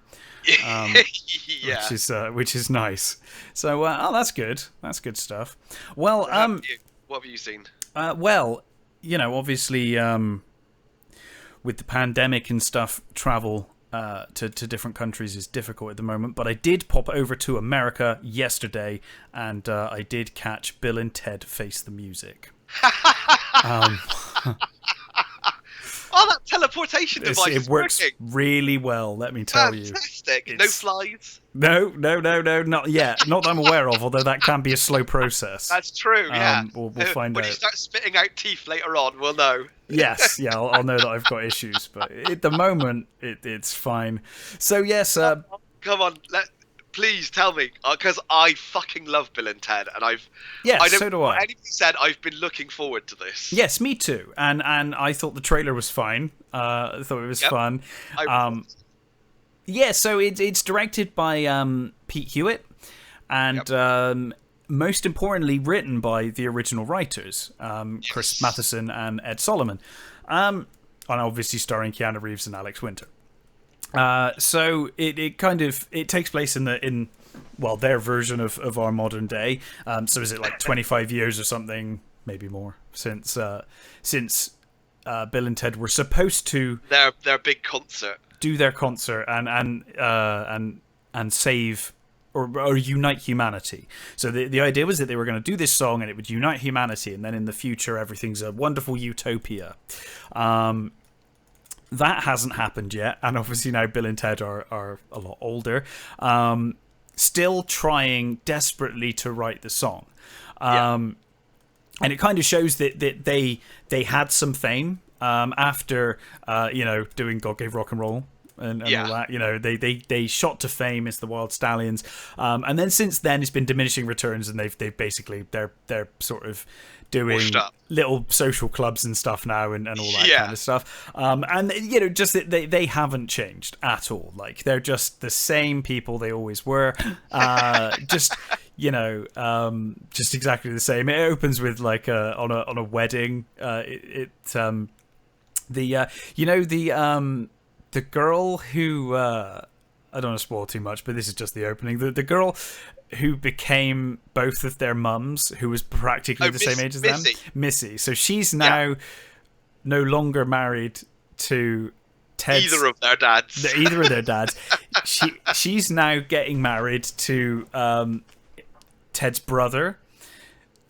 Which is nice. So, that's good. That's good stuff. Well, what have you seen? Obviously, with the pandemic and stuff, travel to different countries is difficult at the moment. But I did pop over to America yesterday, and I did catch Bill and Ted Face the Music. Oh, that teleportation device it works working really well, let me tell you. Fantastic. No flies? No, not yet. Not that I'm aware of, although that can be a slow process. That's true, yeah. We'll find out. When you start spitting out teeth later on, we'll know. Yes, yeah, I'll know that I've got issues, but at the moment, it's fine. So, yes... come on, please tell me, because I fucking love Bill and Ted, and so do I. Anything said, I've been looking forward to this. Yes, me too. And I thought the trailer was fine. I thought it was fun. So it's directed by Pete Hewitt, and most importantly, written by the original writers, Chris Matheson and Ed Solomon, and obviously starring Keanu Reeves and Alex Winter. So it takes place in their version of our modern day. So is it like 25 years or something, maybe more, since Bill and Ted were supposed to their big concert, do their concert and save or unite humanity. So the idea was that they were going to do this song and it would unite humanity, and then in the future everything's a wonderful utopia. That hasn't happened yet, and obviously now Bill and Ted are a lot older, still trying desperately to write the song. And it kind of shows that they had some fame after doing God Gave Rock and Roll and all that. They shot to fame as the Wild Stallions, and then since then it's been diminishing returns, and they've basically they're sort of doing little social clubs and stuff now and all that kind of stuff. And just that they haven't changed at all. Like, they're just the same people they always were. Just exactly the same. It opens with like on a wedding. The girl who I don't want to spoil too much, but this is just the opening. The girl who became both of their mums, who was practically the same age as them, Missy. So she's now no longer married to Ted's, either of their dads. She's now getting married to Ted's brother.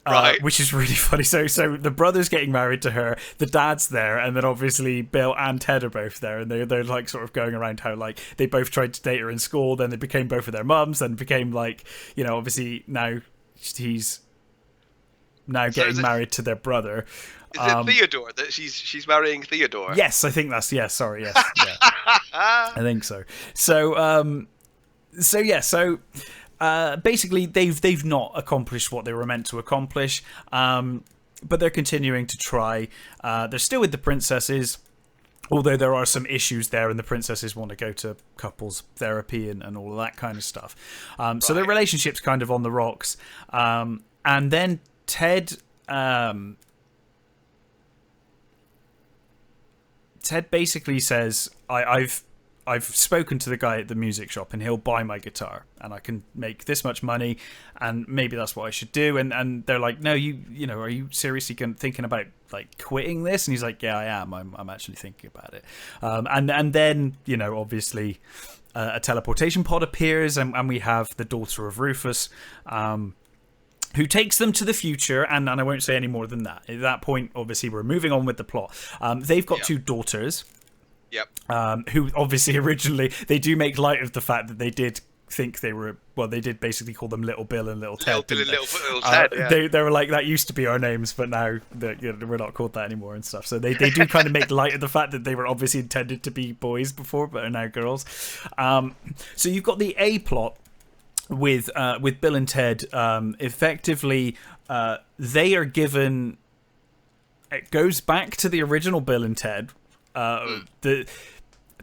Right. Which is really funny. So the brother's getting married to her, the dad's there, and then obviously Bill and Ted are both there, and they're like sort of going around how like they both tried to date her in school, then they became both of their mums, then became like, obviously now he's getting married to their brother. Is it Theodore that she's marrying Theodore? Yes, I think that's I think so. So basically they've not accomplished what they were meant to accomplish, but they're continuing to try. They're still with the princesses, although there are some issues there, and the princesses want to go to couples therapy and all of that kind of stuff. So their relationship's kind of on the rocks. And then Ted basically says, I've spoken to the guy at the music shop, and he'll buy my guitar, and I can make this much money, and maybe that's what I should do. And they're like, no, you know, are you seriously thinking about like quitting this? And he's like, yeah, I am. I'm actually thinking about it. And then, you know, obviously, a teleportation pod appears, and we have the daughter of Rufus, who takes them to the future, and I won't say any more than that. At that point, obviously, we're moving on with the plot. They've got two daughters. Yep. Who obviously originally, they do make light of the fact that they did think they were, well, they did basically call them Little Bill and Little Ted. Little Ted, yeah. They were like, that used to be our names, but now we're not called that anymore and stuff. So they do kind of make light of the fact that they were obviously intended to be boys before, but are now girls. So you've got the A plot with Bill and Ted. Effectively, they are given, it goes back to the original Bill and Ted. The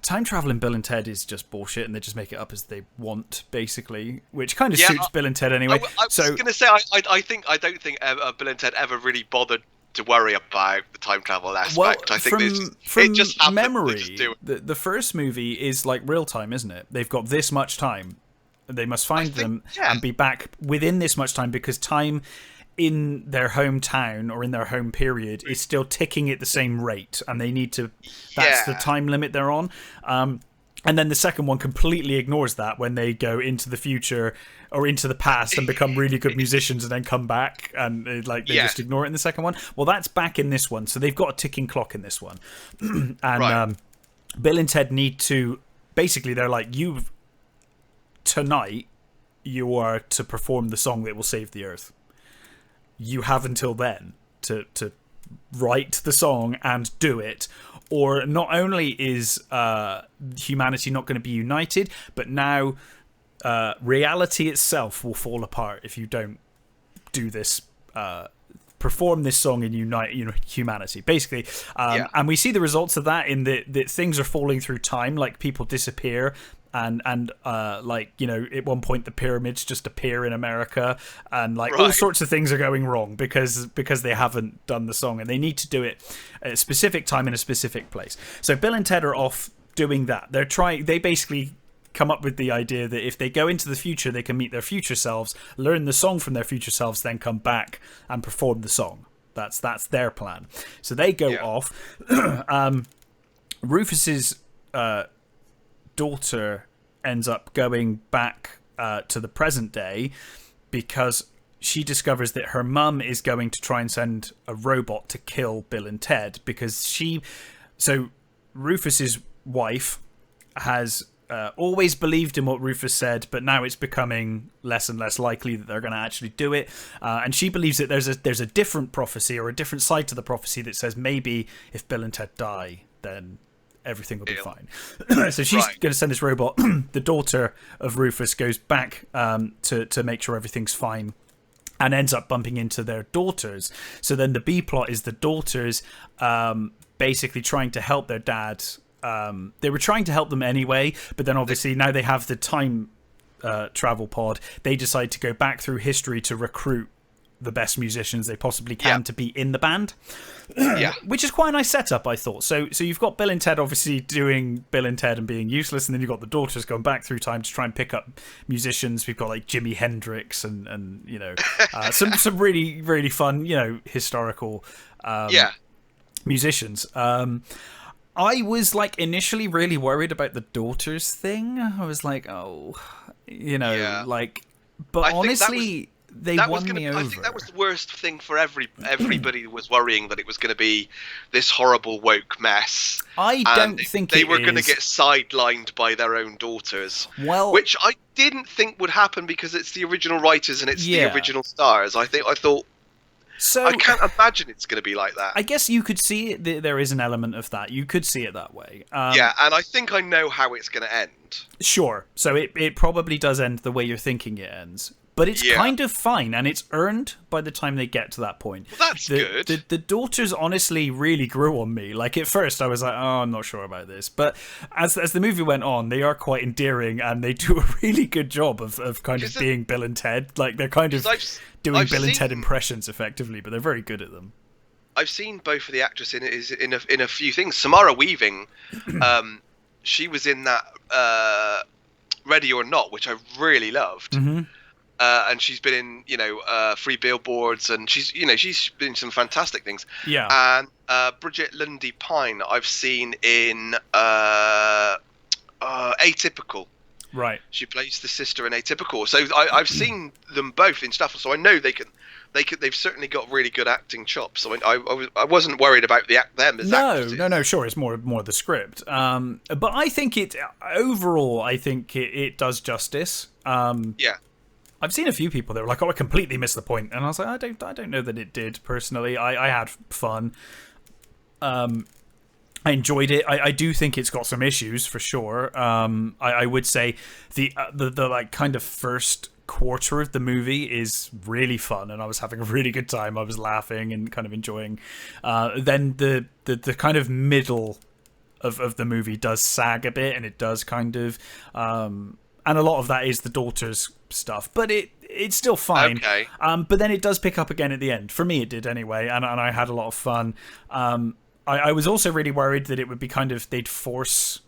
time travel in Bill and Ted is just bullshit, and they just make it up as they want, basically, which kind of suits Bill and Ted anyway. I was going to say, I don't think Bill and Ted ever really bothered to worry about the time travel aspect. Well, I think from it just happened, memory, they just do it. The first movie is like real time, isn't it? They've got this much time. They must find them and be back within this much time, because time in their hometown or in their home period is still ticking at the same rate, and they need to, that's the time limit they're on. And then the second one completely ignores that when they go into the future or into the past and become really good musicians and then come back, and they just ignore it in the second one. Well, that's back in this one, so they've got a ticking clock in this one. And Bill and Ted need to, basically they're like, tonight you are to perform the song that will save the Earth. You have until then to write the song and do it, or not only is humanity not going to be united, but now reality itself will fall apart if you don't do this, perform this song and unite humanity, basically. And we see the results of that in that things are falling through time, like people disappear. And like, you know, at one point the pyramids just appear in America, and like all sorts of things are going wrong because they haven't done the song, and they need to do it at a specific time in a specific place. So Bill and Ted are off doing that. They basically come up with the idea that if they go into the future, they can meet their future selves, learn the song from their future selves, then come back and perform the song. That's their plan. So they go off. Rufus's daughter ends up going back to the present day because she discovers that her mum is going to try and send a robot to kill Bill and Ted, because Rufus's wife has always believed in what Rufus said, but now it's becoming less and less likely that they're going to actually do it, and she believes that there's a different prophecy or a different side to the prophecy that says maybe if Bill and Ted die, then everything will be fine. So she's going to send this robot. The daughter of Rufus goes back to make sure everything's fine, and ends up bumping into their daughters. So then the B plot is the daughters basically trying to help their dad. They were trying to help them anyway, but then obviously now they have the time travel pod. They decide to go back through history to recruit the best musicians they possibly can to be in the band. Which is quite a nice setup, I thought. So you've got Bill and Ted obviously doing Bill and Ted and being useless, and then you've got the daughters going back through time to try and pick up musicians. We've got like Jimi Hendrix and you know, some really, really fun, you know, historical musicians. I was like initially really worried about the daughters thing. I was like, oh, you know, like, but honestly, they won me over. I think that was the worst thing for everybody was worrying that it was going to be this horrible woke mess. I don't think they were going to get sidelined by their own daughters. Well, which I didn't think would happen because it's the original writers and it's the original stars. I thought So I can't imagine it's going to be like that. I guess you could see it. There is an element of that. You could see it that way. Yeah, and I think I know how it's going to end. Sure. So it probably does end the way you're thinking it ends. But it's kind of fine, and it's earned by the time they get to that point. Well, that's good. The daughters honestly really grew on me. Like, at first I was like, oh, I'm not sure about this. But as the movie went on, they are quite endearing, and they do a really good job of kind of being Bill and Ted. Like, they're kind of doing Bill and Ted impressions effectively, but they're very good at them. I've seen both of the actresses in a few things. Samara Weaving, she was in that Ready or Not, which I really loved. Mm-hmm. And she's been in, Free Billboards, and she's been in some fantastic things. Yeah. And Bridget Lundy Pine, I've seen in Atypical. Right. She plays the sister in Atypical. So I've seen them both in stuff. So I know they've certainly got really good acting chops. So I wasn't worried about them as actors. No. Sure, it's more the script. But I think overall, I think it does justice. Yeah. I've seen a few people that were like, "Oh, I completely missed the point," and I was like, "I don't know that it did personally. I had fun. I enjoyed it. I do think it's got some issues for sure. I would say the like kind of first quarter of the movie is really fun, and I was having a really good time. I was laughing and kind of enjoying. Then the kind of middle of the movie does sag a bit, and it does kind of. And a lot of that is the daughter's stuff, but it's still fine. Okay. But then it does pick up again at the end. For me, it did anyway, and I had a lot of fun. I was also really worried that it would be kind of they'd force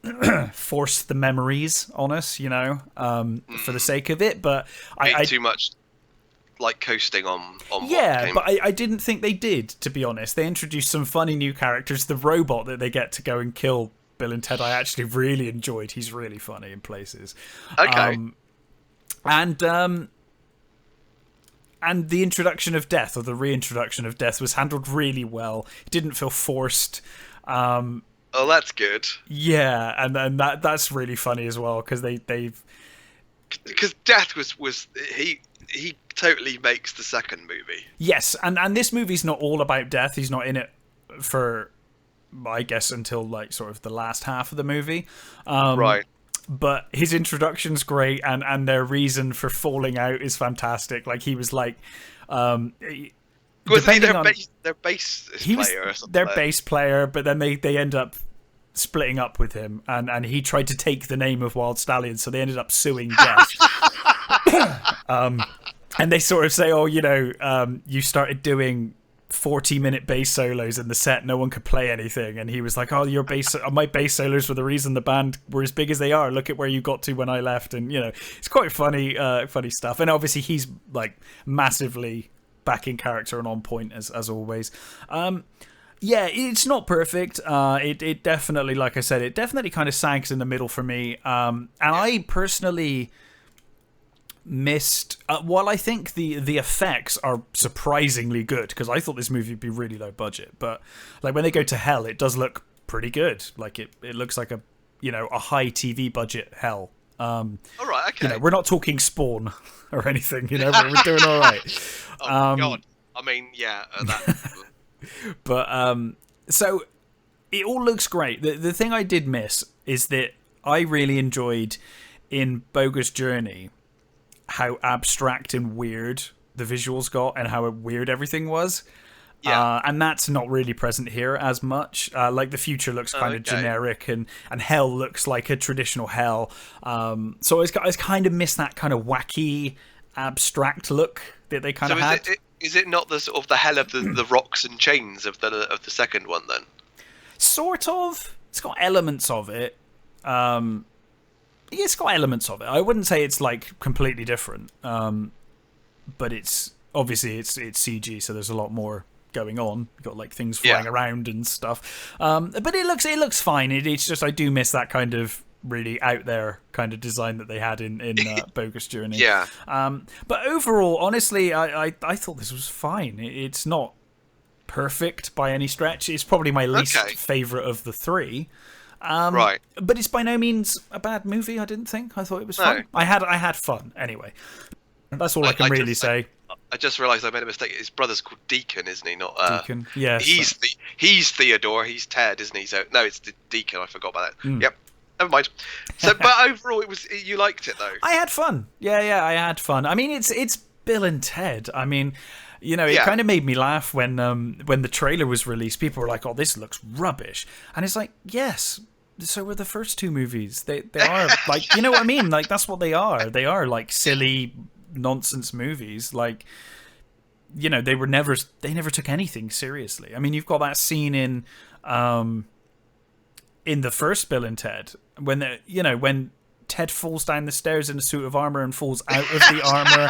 the memories on us, for the sake of it. But I too much like coasting on. Yeah, but I didn't think they did. To be honest, they introduced some funny new characters. The robot that they get to go and kill Bill and Ted, I actually really enjoyed. He's really funny in places. Okay. And the introduction of death, or the reintroduction of death, was handled really well. It didn't feel forced. Oh, that's good. Yeah, and that's really funny as well, because they've because death was he totally makes the second movie. Yes, and this movie's not all about death. He's not in it for, I guess, until like sort of the last half of the movie. Right. But his introduction's great, and their reason for falling out is fantastic. Like, he was like, was he their bass player or something? Their bass player, but then they end up splitting up with him, and he tried to take the name of Wild Stallion, so they ended up suing Death. And they sort of say, oh, you started doing 40-minute bass solos in the set, no one could play anything, and he was like, oh, my bass solos were the reason the band were as big as they are, look at where you got to when I left. And it's quite funny stuff, and obviously he's like massively back in character and on point as always. Yeah, it's not perfect. It definitely, like I said, it definitely kind of sags in the middle for me, and I personally missed while I think the effects are surprisingly good, because I thought this movie would be really low budget, but like when they go to hell, it does look pretty good. Like it looks like a high TV budget hell. All right, okay. We're not talking Spawn or anything, but we're doing all right. Oh God, I mean, yeah, that. But so it all looks great. The thing I did miss is that I really enjoyed in Bogus Journey how abstract and weird the visuals got, and how weird everything was. Yeah. And that's not really present here as much. Like the future looks kind of generic, and hell looks like a traditional hell. So I kind of missed that kind of wacky, abstract look that they kind of had. Is it not the sort of the hell of the rocks and chains of the second one then? Sort of. It's got elements of it. It's got elements of it. I wouldn't say it's like completely different, but it's obviously it's CG, so there's a lot more going on. You've got like things flying around and stuff, but it looks fine. It's just I do miss that kind of really out there kind of design that they had in Bogus Journey. Yeah. But overall, honestly, I thought this was fine. It's not perfect by any stretch. It's probably my least favorite of the three. Right. But it's by no means a bad movie, I didn't think. I thought it was fun. I had fun anyway. That's all I can really say. I just realised I made a mistake. His brother's called Deacon, isn't he? Not Deacon. Yeah. He's Theodore. He's Ted, isn't he? So no, it's Deacon. I forgot about that. Mm. Yep. Never mind. So, but overall, you liked it though. I had fun. Yeah, I had fun. I mean, it's Bill and Ted. I mean, you know, it kind of made me laugh when the trailer was released. People were like, "Oh, this looks rubbish," and it's like, yes. So were the first two movies. They are like, you know what I mean? Like that's what they are. They are like silly nonsense movies. Like, you know, they never took anything seriously. I mean, you've got that scene in the first Bill and Ted when Ted falls down the stairs in a suit of armor and falls out of the armor,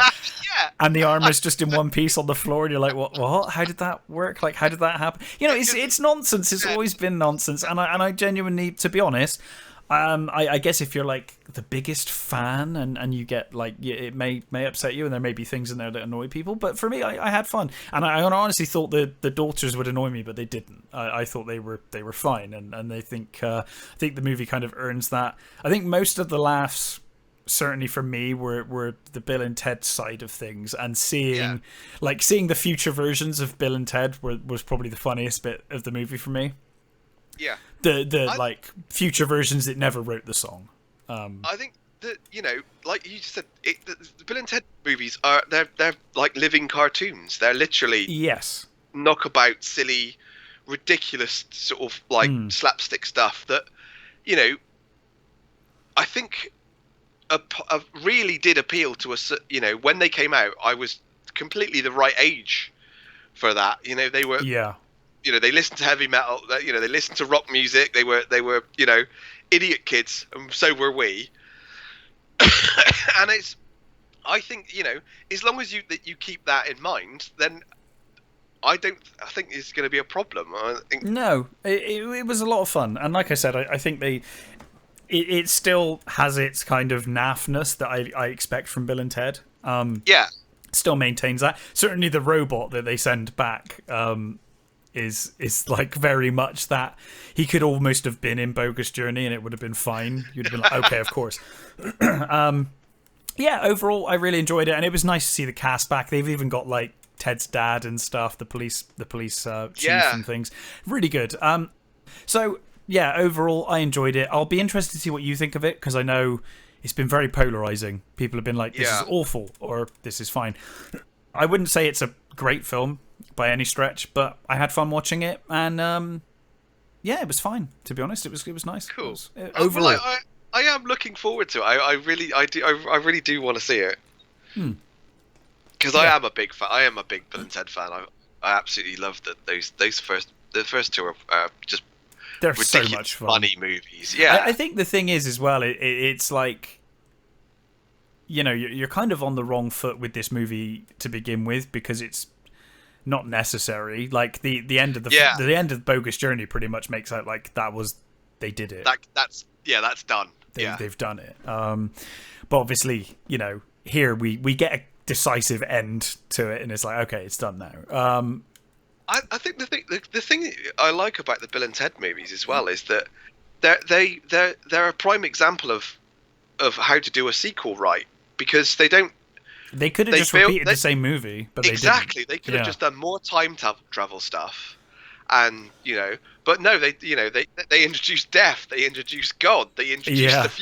and the armor's just in one piece on the floor, and you're like, what? How did that work? Like, how did that happen? You know, it's nonsense. It's always been nonsense, and I genuinely, to be honest, I guess if you're like the biggest fan and you get like, it may upset you, and there may be things in there that annoy people, but for me, I had fun, and I honestly thought the daughters would annoy me, but they didn't. I thought they were fine, and I think the movie kind of earns that. I think most of the laughs, certainly for me, were the Bill and Ted side of things, and seeing the future versions of Bill and Ted was probably the funniest bit of the movie for me. Yeah. The future versions that never wrote the song. I think that, you know, like you said, the Bill and Ted movies they're like living cartoons. They're literally knockabout, silly, ridiculous sort of like slapstick stuff that, you know, I think really did appeal to us. You know, when they came out, I was completely the right age for that. You know, they were you know, they listened to heavy metal. You know, they listened to rock music. They were, you know, idiot kids, and so were we. And I think, you know, as long as you keep that in mind, then I think it's going to be a problem. I think no, it was a lot of fun, and like I said, I think it still has its kind of naffness that I expect from Bill and Ted. Still maintains that. Certainly, the robot that they send back. Is like very much that. He could almost have been in Bogus Journey and it would have been fine. You'd have been like, okay, of course. Overall, I really enjoyed it, and it was nice to see the cast back. They've even got like Ted's dad and stuff, the police chief and things. Really good. So yeah, overall, I enjoyed it. I'll be interested to see what you think of it, because I know it's been very polarizing. People have been like, this is awful, or this is fine. I wouldn't say it's a great film by any stretch, but I had fun watching it, and it was fine. To be honest, it was nice. Cool. Overall, well, I am looking forward to it. I really do want to see it, because I am a big fan. I am a big Bill and Ted fan. I absolutely love that the first two are just they're so much fun. Funny movies. Yeah, I think the thing is as well, it's like, you know, you're kind of on the wrong foot with this movie to begin with, because it's not necessary. Like the end of the end of Bogus Journey pretty much makes out like they did it. That's done. They've done it. But obviously, you know, here we get a decisive end to it, and it's like, okay, it's done now. I think the thing I like about the Bill and Ted movies as well is that they're a prime example of how to do a sequel right, because they don't. They could have just repeated the same movie, but exactly. They could have just done more time travel stuff, and you know. But no, they introduced death. They introduced God. They introduced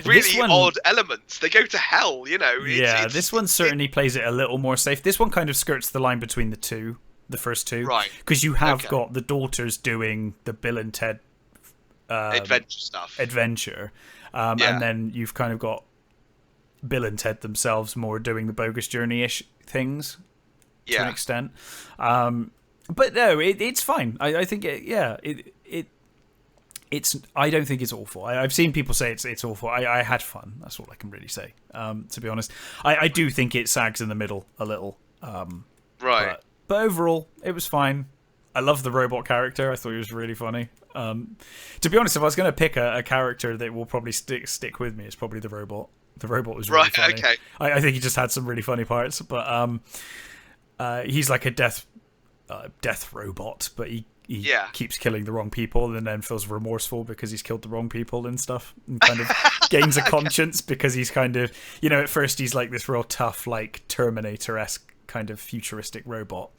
really odd elements. They go to hell. You know. This one certainly plays it a little more safe. This one kind of skirts the line between the first two, right? Because you have got the daughters doing the Bill and Ted adventure, and then you've kind of got Bill and Ted themselves more doing the Bogus Journey-ish things to an extent. But no, it's fine. I think it's. I don't think it's awful. I've seen people say it's awful. I had fun. That's all I can really say. To be honest, I do think it sags in the middle a little. Right. But overall, it was fine. I love the robot character. I thought he was really funny. To be honest, if I was going to pick a character that will probably stick with me, it's probably the robot. The robot was really funny. Okay. I think he just had some really funny parts, but he's like a death robot, but he keeps killing the wrong people and then feels remorseful because he's killed the wrong people and stuff, and kind of gains a conscience because he's kind of, at first he's like this real tough, like Terminator-esque kind of futuristic robot.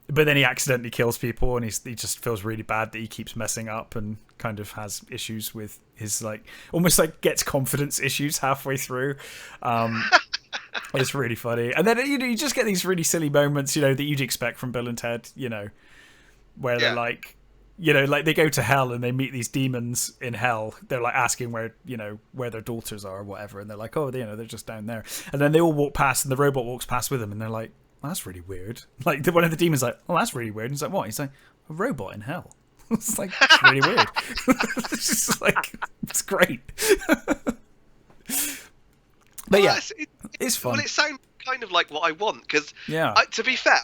But then he accidentally kills people, and he just feels really bad that he keeps messing up, and kind of has issues with his, like, almost like gets confidence issues halfway through. It's really funny. And then, you just get these really silly moments, that you'd expect from Bill and Ted, where they're like, like they go to hell and they meet these demons in hell. They're like asking where their daughters are or whatever. And they're like, oh, they're just down there. And then they all walk past, and the robot walks past with them, and they're like, well, that's really weird. Like, one of the demons like, oh, that's really weird. And he's like, what? He's like, a robot in hell. It's like, it's really weird. It's just like, it's great. But yeah, it's fun. Well, it sounds kind of like what I want, because to be fair,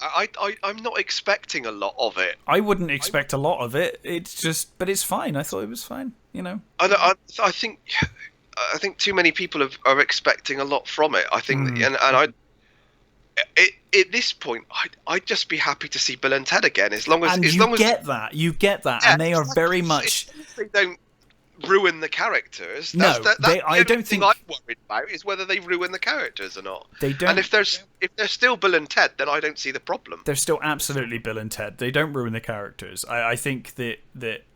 I'm not expecting a lot of it. I wouldn't expect a lot of it. It's just, but it's fine. I thought it was fine. I think too many people are expecting a lot from it. I think, at this point, I'd just be happy to see Bill and Ted again, as long as you get that, and they are very much. They don't ruin the characters. I don't think I'm worried about is whether they ruin the characters or not. They don't. And if they're still Bill and Ted, then I don't see the problem. They're still absolutely Bill and Ted. They don't ruin the characters. I think that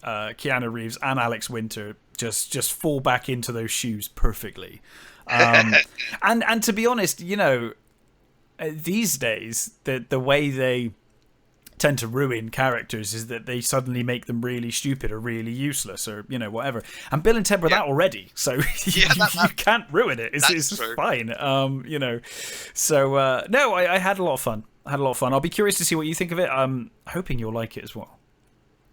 Keanu Reeves and Alex Winter just fall back into those shoes perfectly. And to be honest, these days the way they tend to ruin characters is that they suddenly make them really stupid or really useless or whatever. And Bill and Ted were that already, so you can't ruin it. It's fine. So no, I had a lot of fun. I'll be curious to see what you think of it. I'm hoping you'll like it as well.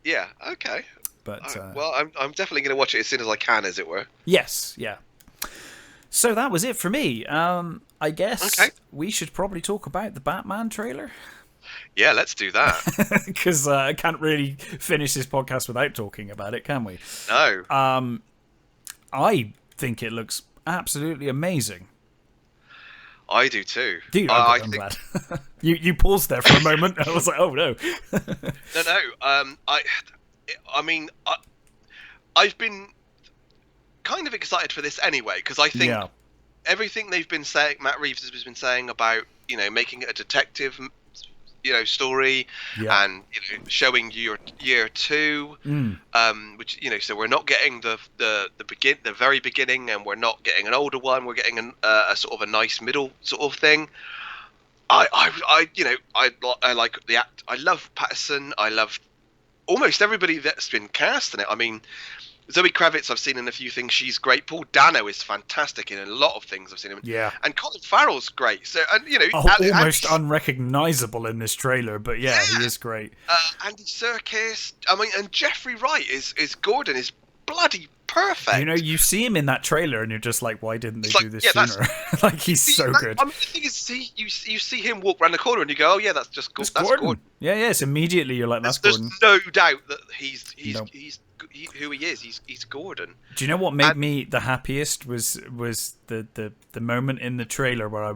Yeah. Okay. But well, I'm definitely going to watch it as soon as I can, as it were. Yes. Yeah. So that was it for me. I guess we should probably talk about the Batman trailer. Yeah, let's do that. Because I can't really finish this podcast without talking about it, can we? No. I think it looks absolutely amazing. I do too. Dude, I'm glad. You paused there for a moment. I was like, oh no. No. I mean, I've been kind of excited for this anyway, because I think everything they've been saying, Matt Reeves has been saying about making it a detective story, and showing year two, which so we're not getting the very beginning, and we're not getting an older one. We're getting a sort of a nice middle sort of thing. I like the act. I love Patterson. I love almost everybody that's been cast in it. I mean, Zoe Kravitz, I've seen in a few things. She's great. Paul Dano is fantastic in a lot of things I've seen him. Yeah. And Colin Farrell's great. So, and almost unrecognizable in this trailer, but he is great. Andy Serkis. I mean, and Jeffrey Wright is Gordon is bloody perfect. You see him in that trailer, and you're just like, why didn't they do this sooner? Like, he's so good. I mean, the thing is, you see him walk around the corner, and you go, oh yeah, that's just Gordon. That's Gordon. Yeah, yes. Immediately, you're like, that's Gordon. There's no doubt that he's who he is. He's Gordon. Do you know what made me the happiest was the moment in the trailer where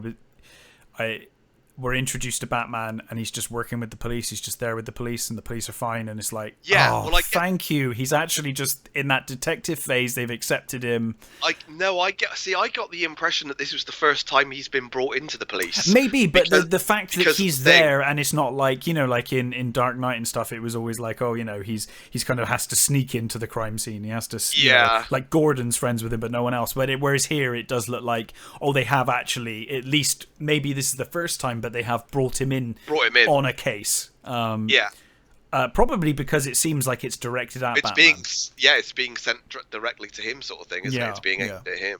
we're introduced to Batman, and he's just working with the police. He's just there with the police, and the police are fine. And it's like, thank you. He's actually just in that detective phase. They've accepted him. I got the impression that this was the first time he's been brought into the police. Maybe, but the fact that he's there, and it's not like like in Dark Knight and stuff. It was always like, he's kind of has to sneak into the crime scene. He has to, like Gordon's friends with him, but no one else. But whereas here, it does look like, they have actually, at least maybe this is the first time, but they have brought him in on a case. Probably because it seems like it's directed at Batman. It's being sent directly to him, sort of thing, isn't it? It's being aimed at him.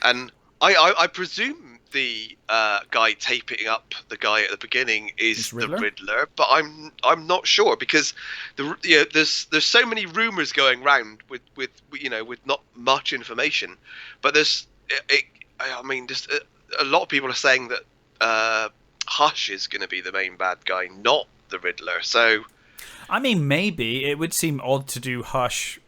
And I presume the guy taping up the guy at the beginning is the Riddler, but I'm not sure, because there's so many rumors going around with not much information, but there's just a lot of people are saying that Hush is going to be the main bad guy, not the Riddler. So, I mean, maybe it would seem odd to do Hush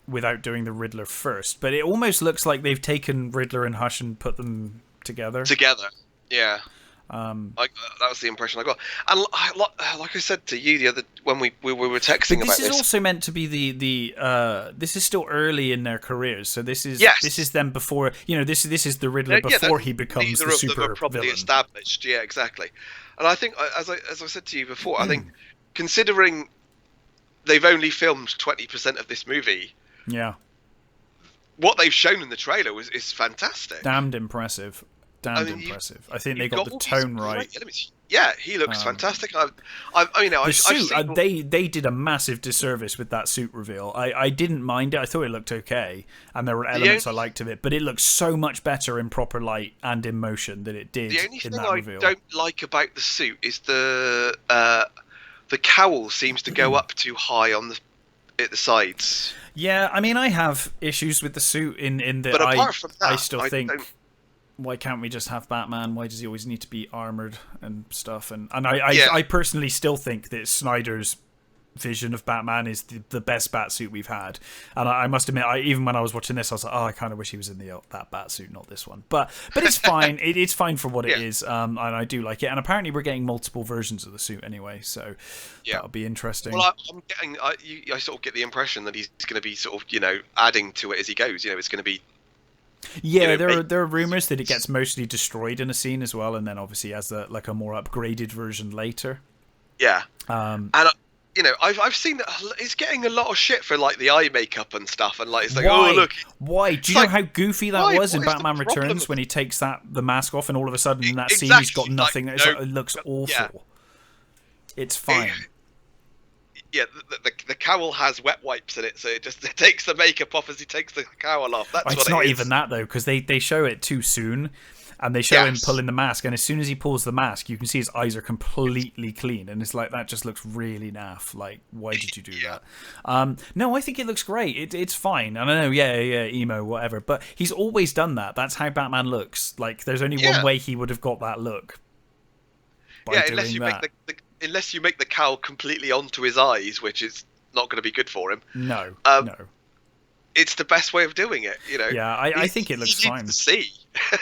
without doing the Riddler first, but it almost looks like they've taken Riddler and Hush and put them together. Yeah. That was the impression I got. And like I said to you the other when we were texting But about this is also meant to be this is still early in their careers, so this is them before, this is the Riddler before he becomes the super neither of them are properly villain. established. Yeah, exactly. And I think, as I said to you before, I think considering they've only filmed 20% of this movie, Yeah, what they've shown in the trailer is fantastic. damned impressive. Impressive. I think they got the tone right. Yeah, he looks fantastic. The suit, they did a massive disservice with that suit reveal. I didn't mind it. I thought it looked okay, and there were elements I liked of it, but it looks so much better in proper light and in motion than it did in that reveal. The only thing I don't like about the suit is the cowl seems to go up too high at the sides. Yeah, I mean, I have issues with the suit in that. But apart from that, I still think, why can't we just have Batman? Why does he always need to be armored and stuff? And I personally still think that Snyder's vision of Batman is the best Batsuit we've had. And I must admit, even when I was watching this, I was like, I kind of wish he was in that Batsuit, not this one. But it's fine. It's fine for what it is. And I do like it. And apparently we're getting multiple versions of the suit anyway, so that'll be interesting. Well, I sort of get the impression that he's going to be sort of, adding to it as he goes. It's going to be. Yeah, there are rumors that it gets mostly destroyed in a scene as well, and then obviously as a more upgraded version later. Yeah, and I've seen that it's getting a lot of shit for like the eye makeup and stuff, and like it's like, why? oh look, why? Do you know how goofy that was in Batman Returns when he takes the mask off, and all of a sudden in that scene he's got nothing. Like, it looks awful. Yeah. It's fine. Yeah, the cowl has wet wipes in it, so it takes the makeup off as he takes the cowl off. That's it's not even that though, because they show it too soon, and they show him pulling the mask, and as soon as he pulls the mask, you can see his eyes are completely clean, and it's like that just looks really naff. Like, why did you do that? No, I think it looks great. It's fine. I don't know, emo, whatever, but he's always done that. That's how Batman looks. Like, there's only one way he would have got that look. Unless you make the cowl completely onto his eyes, which is not going to be good for him. No. It's the best way of doing it, Yeah, I think it looks fine.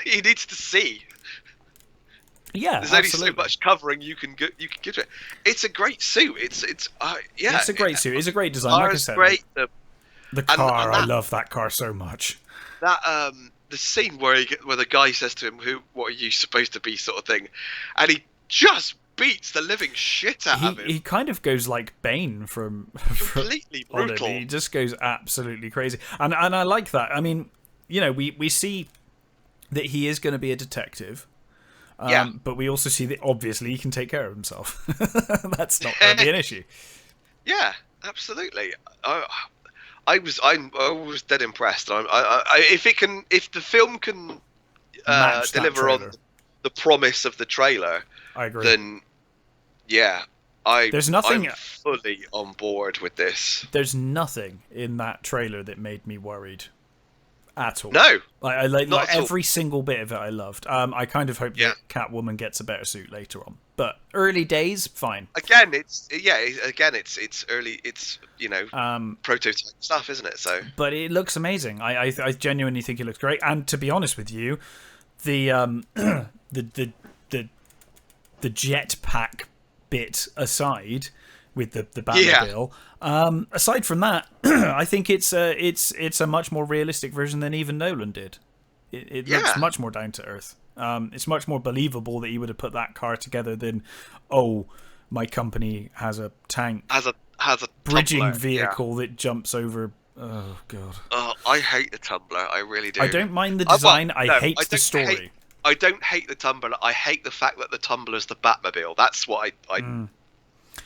He needs to see. Yeah, there's only so much covering you can give to it. It's a great suit. It's a great suit. It's a great design. Like I said, great. The car, I love that car so much. That the scene where the guy says to him, "What are you supposed to be?" sort of thing, and he just beats the living shit out of him. He kind of goes like Bane from completely brutal. He just goes absolutely crazy, and I like that. I mean, we see that he is going to be a detective, but we also see that obviously he can take care of himself. That's not going to be an issue. Yeah, absolutely. I was dead impressed. If the film can deliver on the promise of the trailer, I agree. Then, I'm fully on board with this. There's nothing in that trailer that made me worried at all. No, I like every single bit of it. I loved. I kind of hope that Catwoman gets a better suit later on, but early days, fine. Again, it's early. It's prototype stuff, isn't it? So, but it looks amazing. I genuinely think it looks great. And to be honest with you, the the jetpack bit aside, with the Batmobile, aside from that, I think it's a much more realistic version than even Nolan did. It looks much more down to earth. It's much more believable that he would have put that car together than, my company has a tank, has a bridging tumbler, vehicle that jumps over. Oh god. I hate the Tumbler. I really do. I don't mind the design. I hate the story. I don't hate the Tumbler. I hate the fact that the Tumbler's the Batmobile. That's what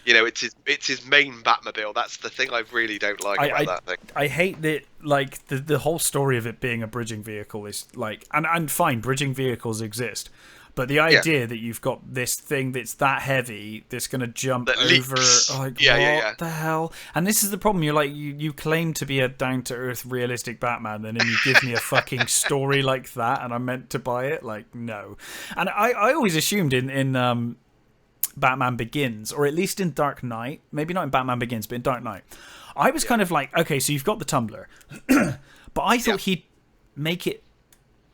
it's his main Batmobile. That's the thing I really don't like about that thing. I hate that, like, the whole story of it being a bridging vehicle is like, and fine, bridging vehicles exist, but the idea that you've got this thing that's that heavy that's going to jump over, what the hell? And this is the problem. You're like, you claim to be a down-to-earth, realistic Batman, and then you give me a fucking story like that, and I'm meant to buy it? Like, no. And I always assumed in Batman Begins, or at least in Dark Knight, maybe not in Batman Begins, but in Dark Knight, I was kind of like, okay, so you've got the Tumbler, but I thought he'd make it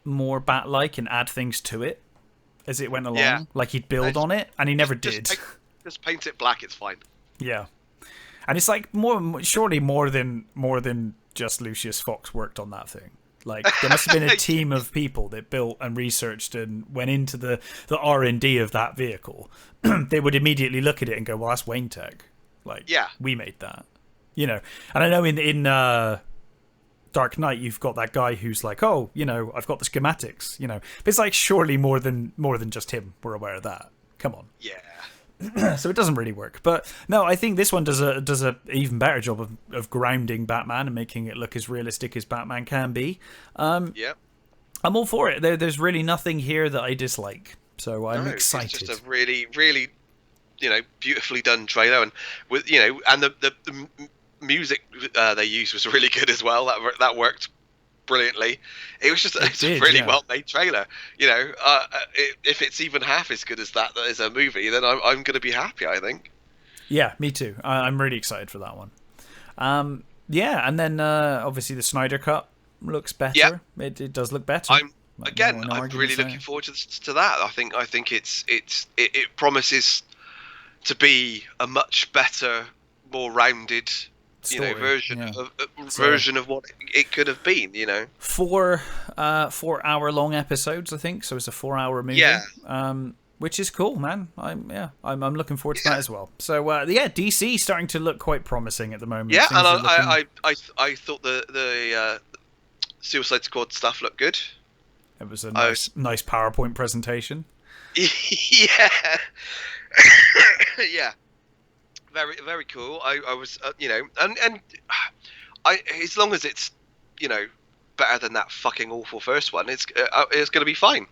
more Bat-like and add things to it. as it went along. Yeah. Like he'd build on it, and he never did. Just paint it black. It's fine. Yeah, and it's like surely more than just Lucius Fox worked on that thing. Like there must have been a team of people that built and researched and went into the R&D of that vehicle. They would immediately look at it and go, "Well, that's Wayne Tech. Like, we made that." You know, and I know in Dark Knight you've got that guy who's like, "Oh, you know, I've got the schematics." You know, but it's like surely more than just him. We're aware of that. Come on. Yeah. So it doesn't really work. But no, I think this one does a even better job of grounding Batman and making it look as realistic as Batman can be. Yeah. I'm all for it. There's really nothing here that I dislike. So I'm excited. It's just a really, really, beautifully done trailer, and with and the music they used was really good as well. That worked brilliantly. It was just a really well made trailer. If it's even half as good as that as a movie, then I'm going to be happy, I think. Yeah, me too. I'm really excited for that one. Yeah, and then obviously the Snyder Cut looks better. Yeah. It does look better. I'm really looking forward to that. I think it promises to be a much better, more rounded story, version of what it could have been. 4 hour-long episodes, I think. So it's a 4-hour movie. Yeah. Which is cool, man. I'm looking forward to that as well. So DC starting to look quite promising at the moment. Yeah, and I thought the Suicide Squad stuff looked good. It was a nice PowerPoint presentation. Yeah. Yeah. Very, very cool. I was, and as long as it's, better than that fucking awful first one, it's going to be fine.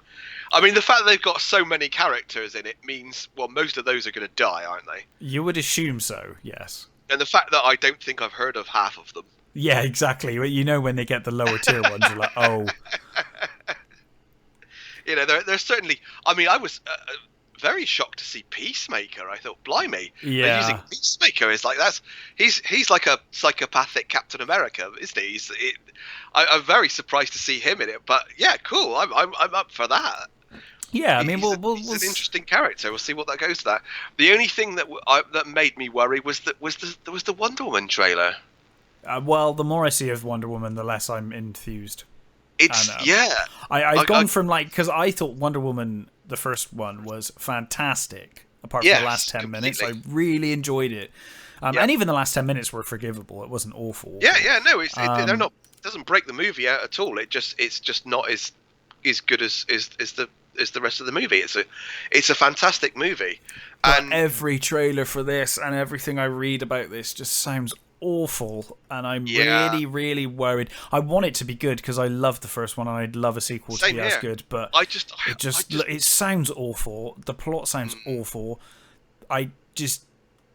I mean, the fact that they've got so many characters in it means, well, most of those are going to die, aren't they? You would assume so, yes. And the fact that I don't think I've heard of half of them. Yeah, exactly. When they get the lower tier ones, you're like, oh. They're certainly. I mean, I was very shocked to see Peacemaker. I thought, blimey, yeah. They're using Peacemaker is like he's like a psychopathic Captain America, isn't he? I'm very surprised to see him in it, but yeah, cool. I'm up for that. Yeah, I mean, he's an interesting character. We'll see what that goes to. That the only thing that made me worry was the Wonder Woman trailer. Well, the more I see of Wonder Woman, the less I'm enthused. I've gone from because I thought Wonder Woman, the first one, was fantastic. Apart from the last 10 minutes, I really enjoyed it. And even the last 10 minutes were forgivable. It wasn't awful. Yeah, no, they're not. It doesn't break the movie out at all. It's just not as good as the rest of the movie. It's a fantastic movie. But and every trailer for this and everything I read about this just sounds awful, and I'm really, really worried. I want it to be good because I love the first one and I'd love a sequel to be as good, but it sounds awful. The plot sounds awful.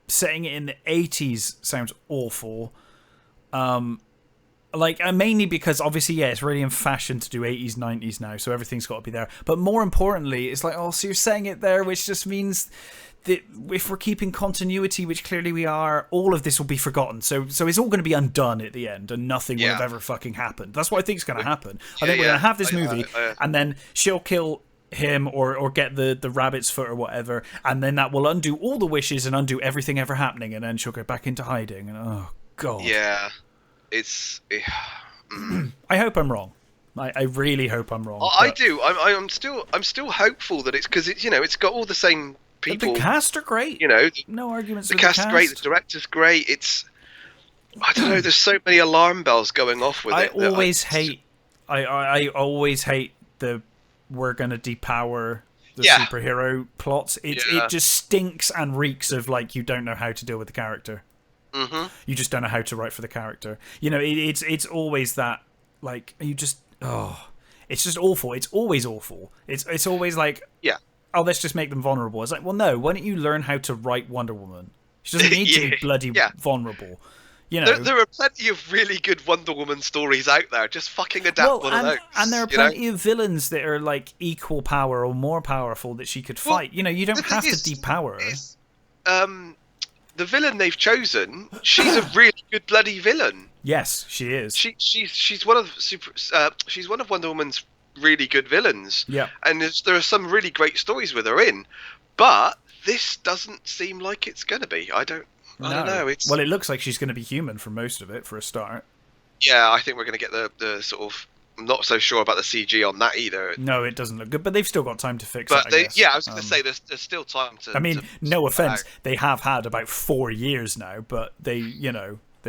Setting it in the 80s sounds awful. Mainly because obviously, it's really in fashion to do 80s, 90s now, so everything's got to be there. But more importantly, it's like, so you're saying it there, which just means that if we're keeping continuity, which clearly we are, all of this will be forgotten. So it's all going to be undone at the end, and nothing will have ever fucking happened. That's what I think is going to happen. I think we're going to have this movie, and then she'll kill him or get the rabbit's foot or whatever, and then that will undo all the wishes and undo everything ever happening, and then she'll go back into hiding. And oh god, I hope I'm wrong. I really hope I'm wrong. I do. I'm still hopeful that it's because it's got all the same people. The cast are great. No arguments. The cast is great. The director's great. I don't know. There's so many alarm bells going off with it. I always hate the we're gonna depower the superhero plots. It just stinks and reeks of you don't know how to deal with the character. Mm-hmm. You just don't know how to write for the character. It's always that it's just awful. It's always awful. It's always let's just make them vulnerable. It's like, well, no, why don't you learn how to write Wonder Woman? She doesn't need to be bloody vulnerable. There are plenty of really good Wonder Woman stories out there. Just fucking adapt one of those. And there are plenty of villains that are equal power or more powerful that she could fight. You don't have to depower her. The villain they've chosen, she's a really good bloody villain. Yes, she is. She's one of Wonder Woman's really good villains. Yeah. And there are some really great stories with her in, but this doesn't seem like it's going to be. I don't know. Well, it looks like she's going to be human for most of it, for a start. Yeah, I think we're going to get the sort of. I'm not so sure about the CG on that either. No, it doesn't look good, but they've still got time to fix it. I guess. Yeah, I was going to say there's still time to. I mean, no offense, they have had about 4 years now, but they've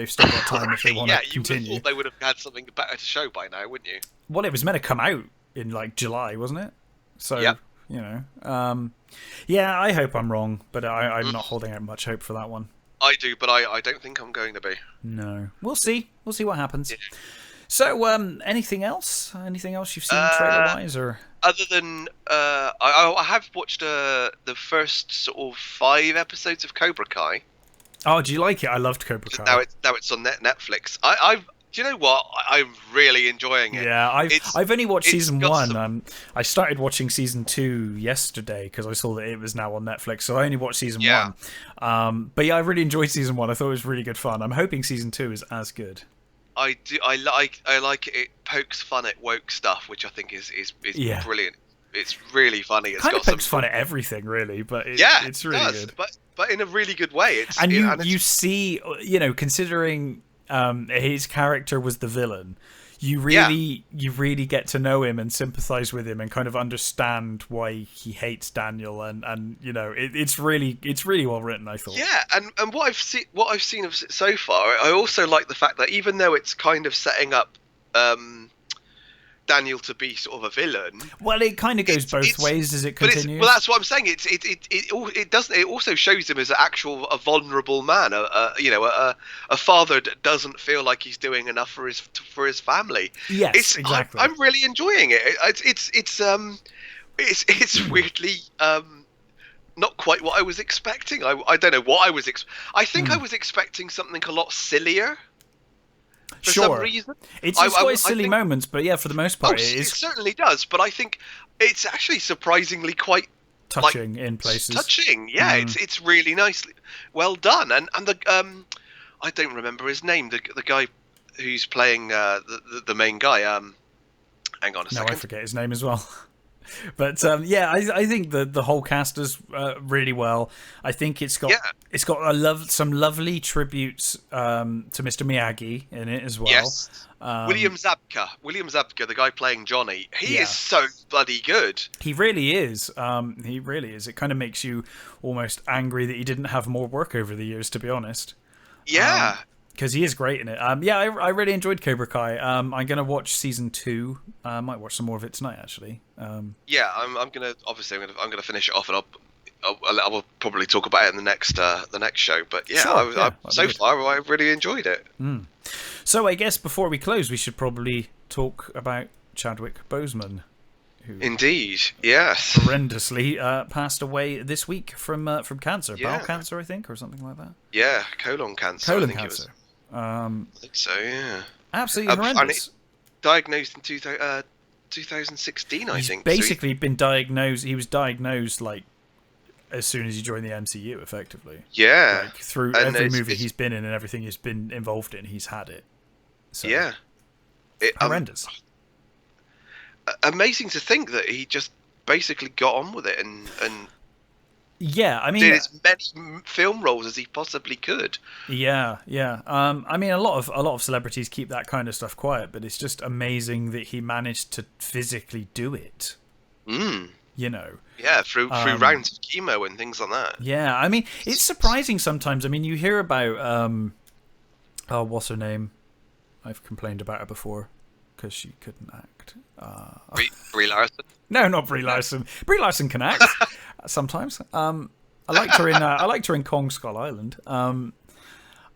still got time if they want to continue. You would have thought they would have had something better to show by now, wouldn't you? Well, it was meant to come out in like July, wasn't it? So, yeah, I hope I'm wrong, but I'm not holding out much hope for that one. I do, but I don't think I'm going to be. No. We'll see. We'll see what happens. Yeah. So, anything else? Anything else you've seen trailer-wise, or other than I have watched the first sort of 5 episodes of Cobra Kai. Oh, do you like it? I loved Cobra Kai. Now it's on Netflix. Do you know what? I'm really enjoying it. Yeah, I've only watched season 1. I started watching season 2 yesterday because I saw that it was now on Netflix. So I only watched season 1. But yeah, I really enjoyed season 1. I thought it was really good fun. I'm hoping season 2 is as good. I do. I like it. It pokes fun at woke stuff, which I think is brilliant. It's really funny. It's kind of pokes fun at everything, really, but it's really good. But in a really good way. You see, considering his character was the villain, you really get to know him and sympathize with him and kind of understand why he hates Daniel, and it's really well written, I thought. Yeah, and what I've seen of it so far, I also like the fact that even though it's kind of setting up Daniel to be sort of a villain. Well, it kind of goes both ways as it continues. Well, that's what I'm saying. It also shows him as a vulnerable man, a father that doesn't feel like he's doing enough for his family. Yes, exactly. I'm really enjoying it. It's weirdly not quite what I was expecting. I don't know what I was. I think I was expecting something a lot sillier. For some reason. It's always silly moments, but yeah, for the most part, it is. It certainly does, but I think it's actually surprisingly quite touching in places. Touching, yeah. It's really nicely well done, and the I don't remember his name. The guy who's playing the main guy. Hang on a second. No, I forget his name as well. But I think the whole cast does really well. I think it's got some lovely tributes to Mr. Miyagi in it as well. Yes. William Zabka, the guy playing Johnny, he is so bloody good. He really is. He really is. It kind of makes you almost angry that he didn't have more work over the years, to be honest. Yeah. Because he is great in it. I really enjoyed Cobra Kai. I'm gonna watch season 2. I might watch some more of it tonight, actually. I'm gonna finish it off, and I will probably talk about it in the next show. But yeah, so far I've really enjoyed it. So I guess before we close, we should probably talk about Chadwick Boseman, who indeed, yes, horrendously passed away this week from cancer, bowel cancer, I think, or something like that. Yeah, colon cancer. Colon cancer. I think so, yeah. Absolutely horrendous. Diagnosed in 2016, I think. Basically been diagnosed. He was diagnosed like as soon as he joined the MCU, effectively. Yeah. Like through every movie he's been in and everything he's been involved in, he's had it. So, yeah. Horrendous. Amazing to think that he just basically got on with it and yeah, I mean, did as many film roles as he possibly could. Yeah. I mean, a lot of celebrities keep that kind of stuff quiet, but it's just amazing that he managed to physically do it. Yeah, through rounds of chemo and things like that. Yeah, I mean, it's surprising sometimes. I mean, you hear about what's her name? I've complained about her before because she couldn't act. Brie Larson. No, not Brie Larson. Brie Larson can act sometimes. I liked her in Kong Skull Island. Plays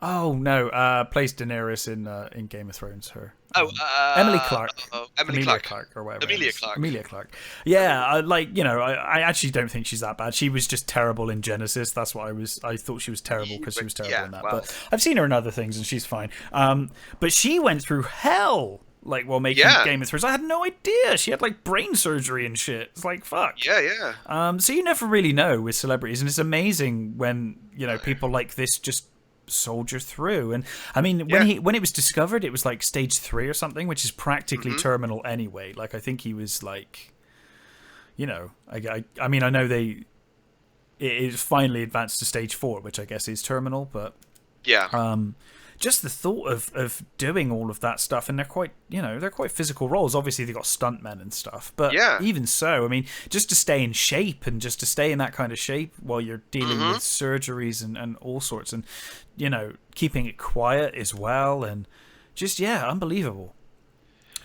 Daenerys in Game of Thrones. Her. Emily Clark. Emilia Clark or whatever. Emilia Clark. Yeah, I actually don't think she's that bad. She was just terrible in Genesis. That's what I thought she was terrible because she was terrible in that. Well, but I've seen her in other things and she's fine. But she went through hell. Like while making Game of Thrones, I had no idea she had like brain surgery and shit. It's like fuck. Yeah. So you never really know with celebrities, and it's amazing when people like this just soldier through. And I mean, when it was discovered, it was like stage 3 or something, which is practically terminal anyway. Like, I think he was like, you know, I mean, I know it finally advanced to stage 4, which I guess is terminal, but just the thought of doing all of that stuff, and they're quite physical roles. Obviously, they've got stuntmen and stuff, but even so, I mean, just to stay in shape and just to stay in that kind of shape while you're dealing with surgeries and all sorts, and, you know, keeping it quiet as well, and just, unbelievable.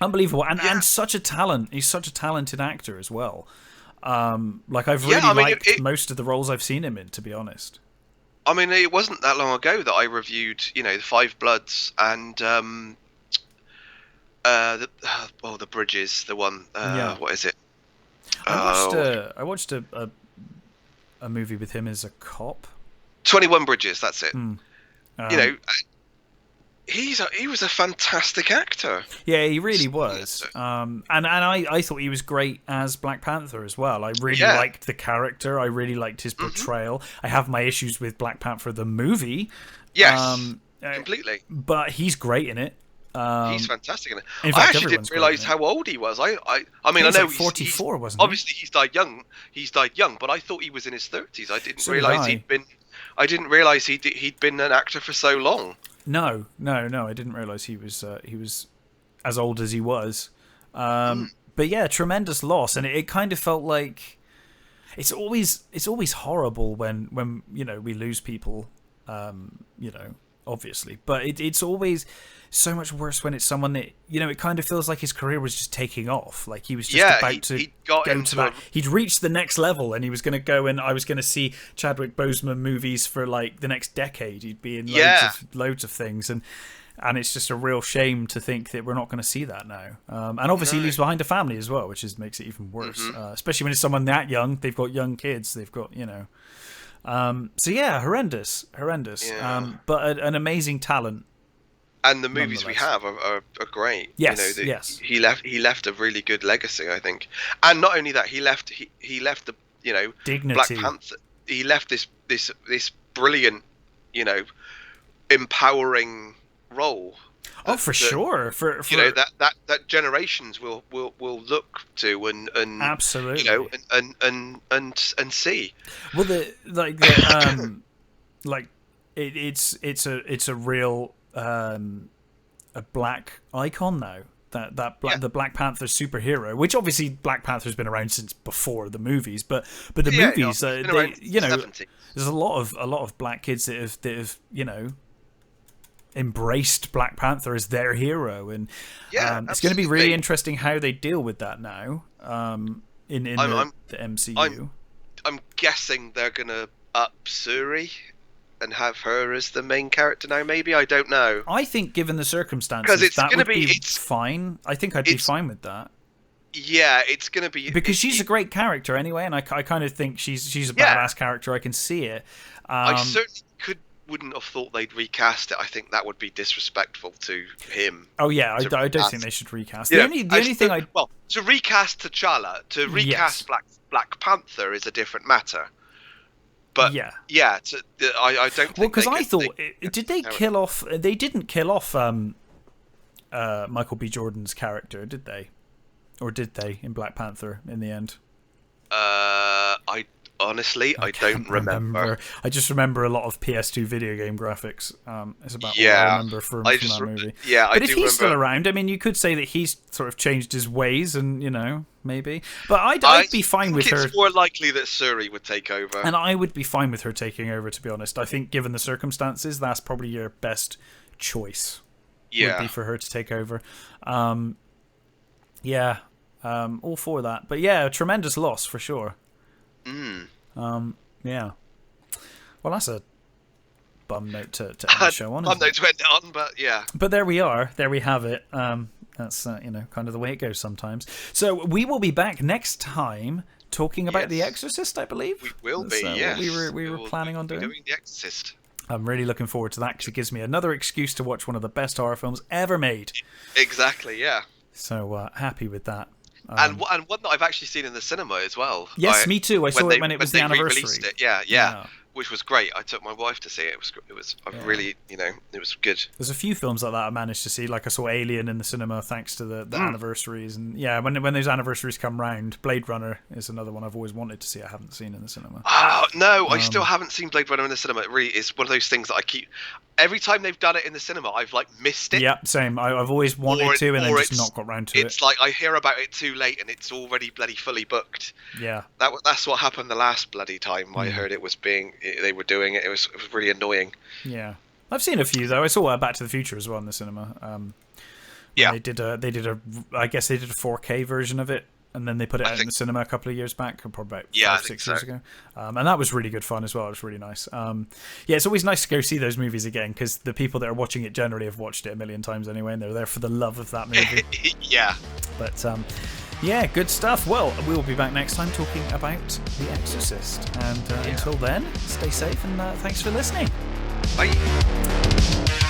And such a talent. He's such a talented actor as well. Like, I've really liked most of the roles I've seen him in, to be honest. I mean, it wasn't that long ago that I reviewed, you know, the Five Bloods and the Bridges, the one. What is it? I watched a movie with him as a cop. 21 Bridges. That's it. You know, he was a fantastic actor. Yeah, he really was. And I thought he was great as Black Panther as well. I really liked the character. I really liked his portrayal. I have my issues with Black Panther the movie. Yes, completely. But he's great in it. He's fantastic in it. In fact, I actually didn't realise how old he was. I mean, I know like 44, wasn't he? Obviously, he's died young. But I thought he was in his 30s. I didn't realise he'd been. I didn't realise he'd been an actor for so long. No, I didn't realise he was as old as he was. But yeah, tremendous loss, and it kind of felt like it's always horrible when you know, we lose people, you know, obviously, but it's always so much worse when it's someone that, you know, it kind of feels like his career was just taking off, like he was just about to go to that. He'd reached the next level, and he was going to go, and I was going to see Chadwick Boseman movies for like the next decade. He'd be in loads of things, and it's just a real shame to think that we're not going to see that now. And obviously he leaves behind a family as well, which makes it even worse, especially when it's someone that young. They've got young kids, they've got, you know, so yeah, horrendous, but an amazing talent. And the movies we have are great. Yes, you know, he left a really good legacy, I think. And not only that, he left the, you know, dignity. Black Panther. He left this brilliant, you know, empowering role. For sure. For you know, that generations will look to and absolutely, you know, and see. Well, it's a real a black icon now. The Black Panther superhero, which obviously Black Panther's been around since before the movies, but the movies, they, you know, 70s. There's a lot of black kids that have you know, embraced Black Panther as their hero, and it's going to be really interesting how they deal with that now. In the MCU, I'm guessing they're going to up Suri and have her as the main character now. Maybe, I don't know. I think, given the circumstances, that would be fine. I think I'd be fine with that. Yeah, it's going to be, because she's a great character anyway, and I kind of think she's a badass character. I can see it. I certainly wouldn't have thought they'd recast it. I think that would be disrespectful to him. Oh yeah, I don't think they should recast. The only thing to recast T'Challa, to recast Black Panther is a different matter. But I don't think. Well, because I thought, did they kill off? They didn't kill off Michael B. Jordan's character, did they? Or did they in Black Panther in the end? I don't remember. I just remember a lot of PS2 video game graphics. It's about what I remember from that movie. Yeah, but if he's still around, I mean, you could say that he's sort of changed his ways, and, you know, maybe. But I'd be fine with her. It's more likely that Suri would take over. And I would be fine with her taking over, to be honest. I think, given the circumstances, that's probably your best choice. Would be for her to take over. All for that. But yeah, a tremendous loss for sure. Yeah. Well, that's a bum note to end the show on. Bum note to end it on, but yeah. But there we are. There we have it. That's you know, kind of the way it goes sometimes. So we will be back next time talking about The Exorcist, I believe. We will be. Yes. We were planning on doing The Exorcist. I'm really looking forward to that, because it gives me another excuse to watch one of the best horror films ever made. Exactly. Yeah. So happy with that. And one that I've actually seen in the cinema as well. Yes, me too. I saw it when it was the anniversary. Re-released it. Yeah. which was great. I took my wife to see it. It was really, it was good. There's a few films like that I managed to see. Like I saw Alien in the cinema thanks to the anniversaries, and when those anniversaries come round, Blade Runner is another one I've always wanted to see. I haven't seen in the cinema. Oh no, I still haven't seen Blade Runner in the cinema. It really is one of those things that I keep. Every time they've done it in the cinema, I've like missed it. Yeah, same. I've always wanted to, and then just not got round to it. It's like I hear about it too late, and it's already bloody fully booked. Yeah, that's what happened the last bloody time I heard they were doing it. It was really annoying. Yeah, I've seen a few though. I saw Back to the Future as well in the cinema. They did a I guess they did a 4K version of it, and then they put it out in the cinema a couple of years back, probably about 5-6 years ago. And that was really good fun as well. It was really nice. It's always nice to go see those movies again, because the people that are watching it generally have watched it a million times anyway, and they're there for the love of that movie. Yeah. But good stuff. Well, we will be back next time talking about The Exorcist. And until then, stay safe, and thanks for listening. Bye.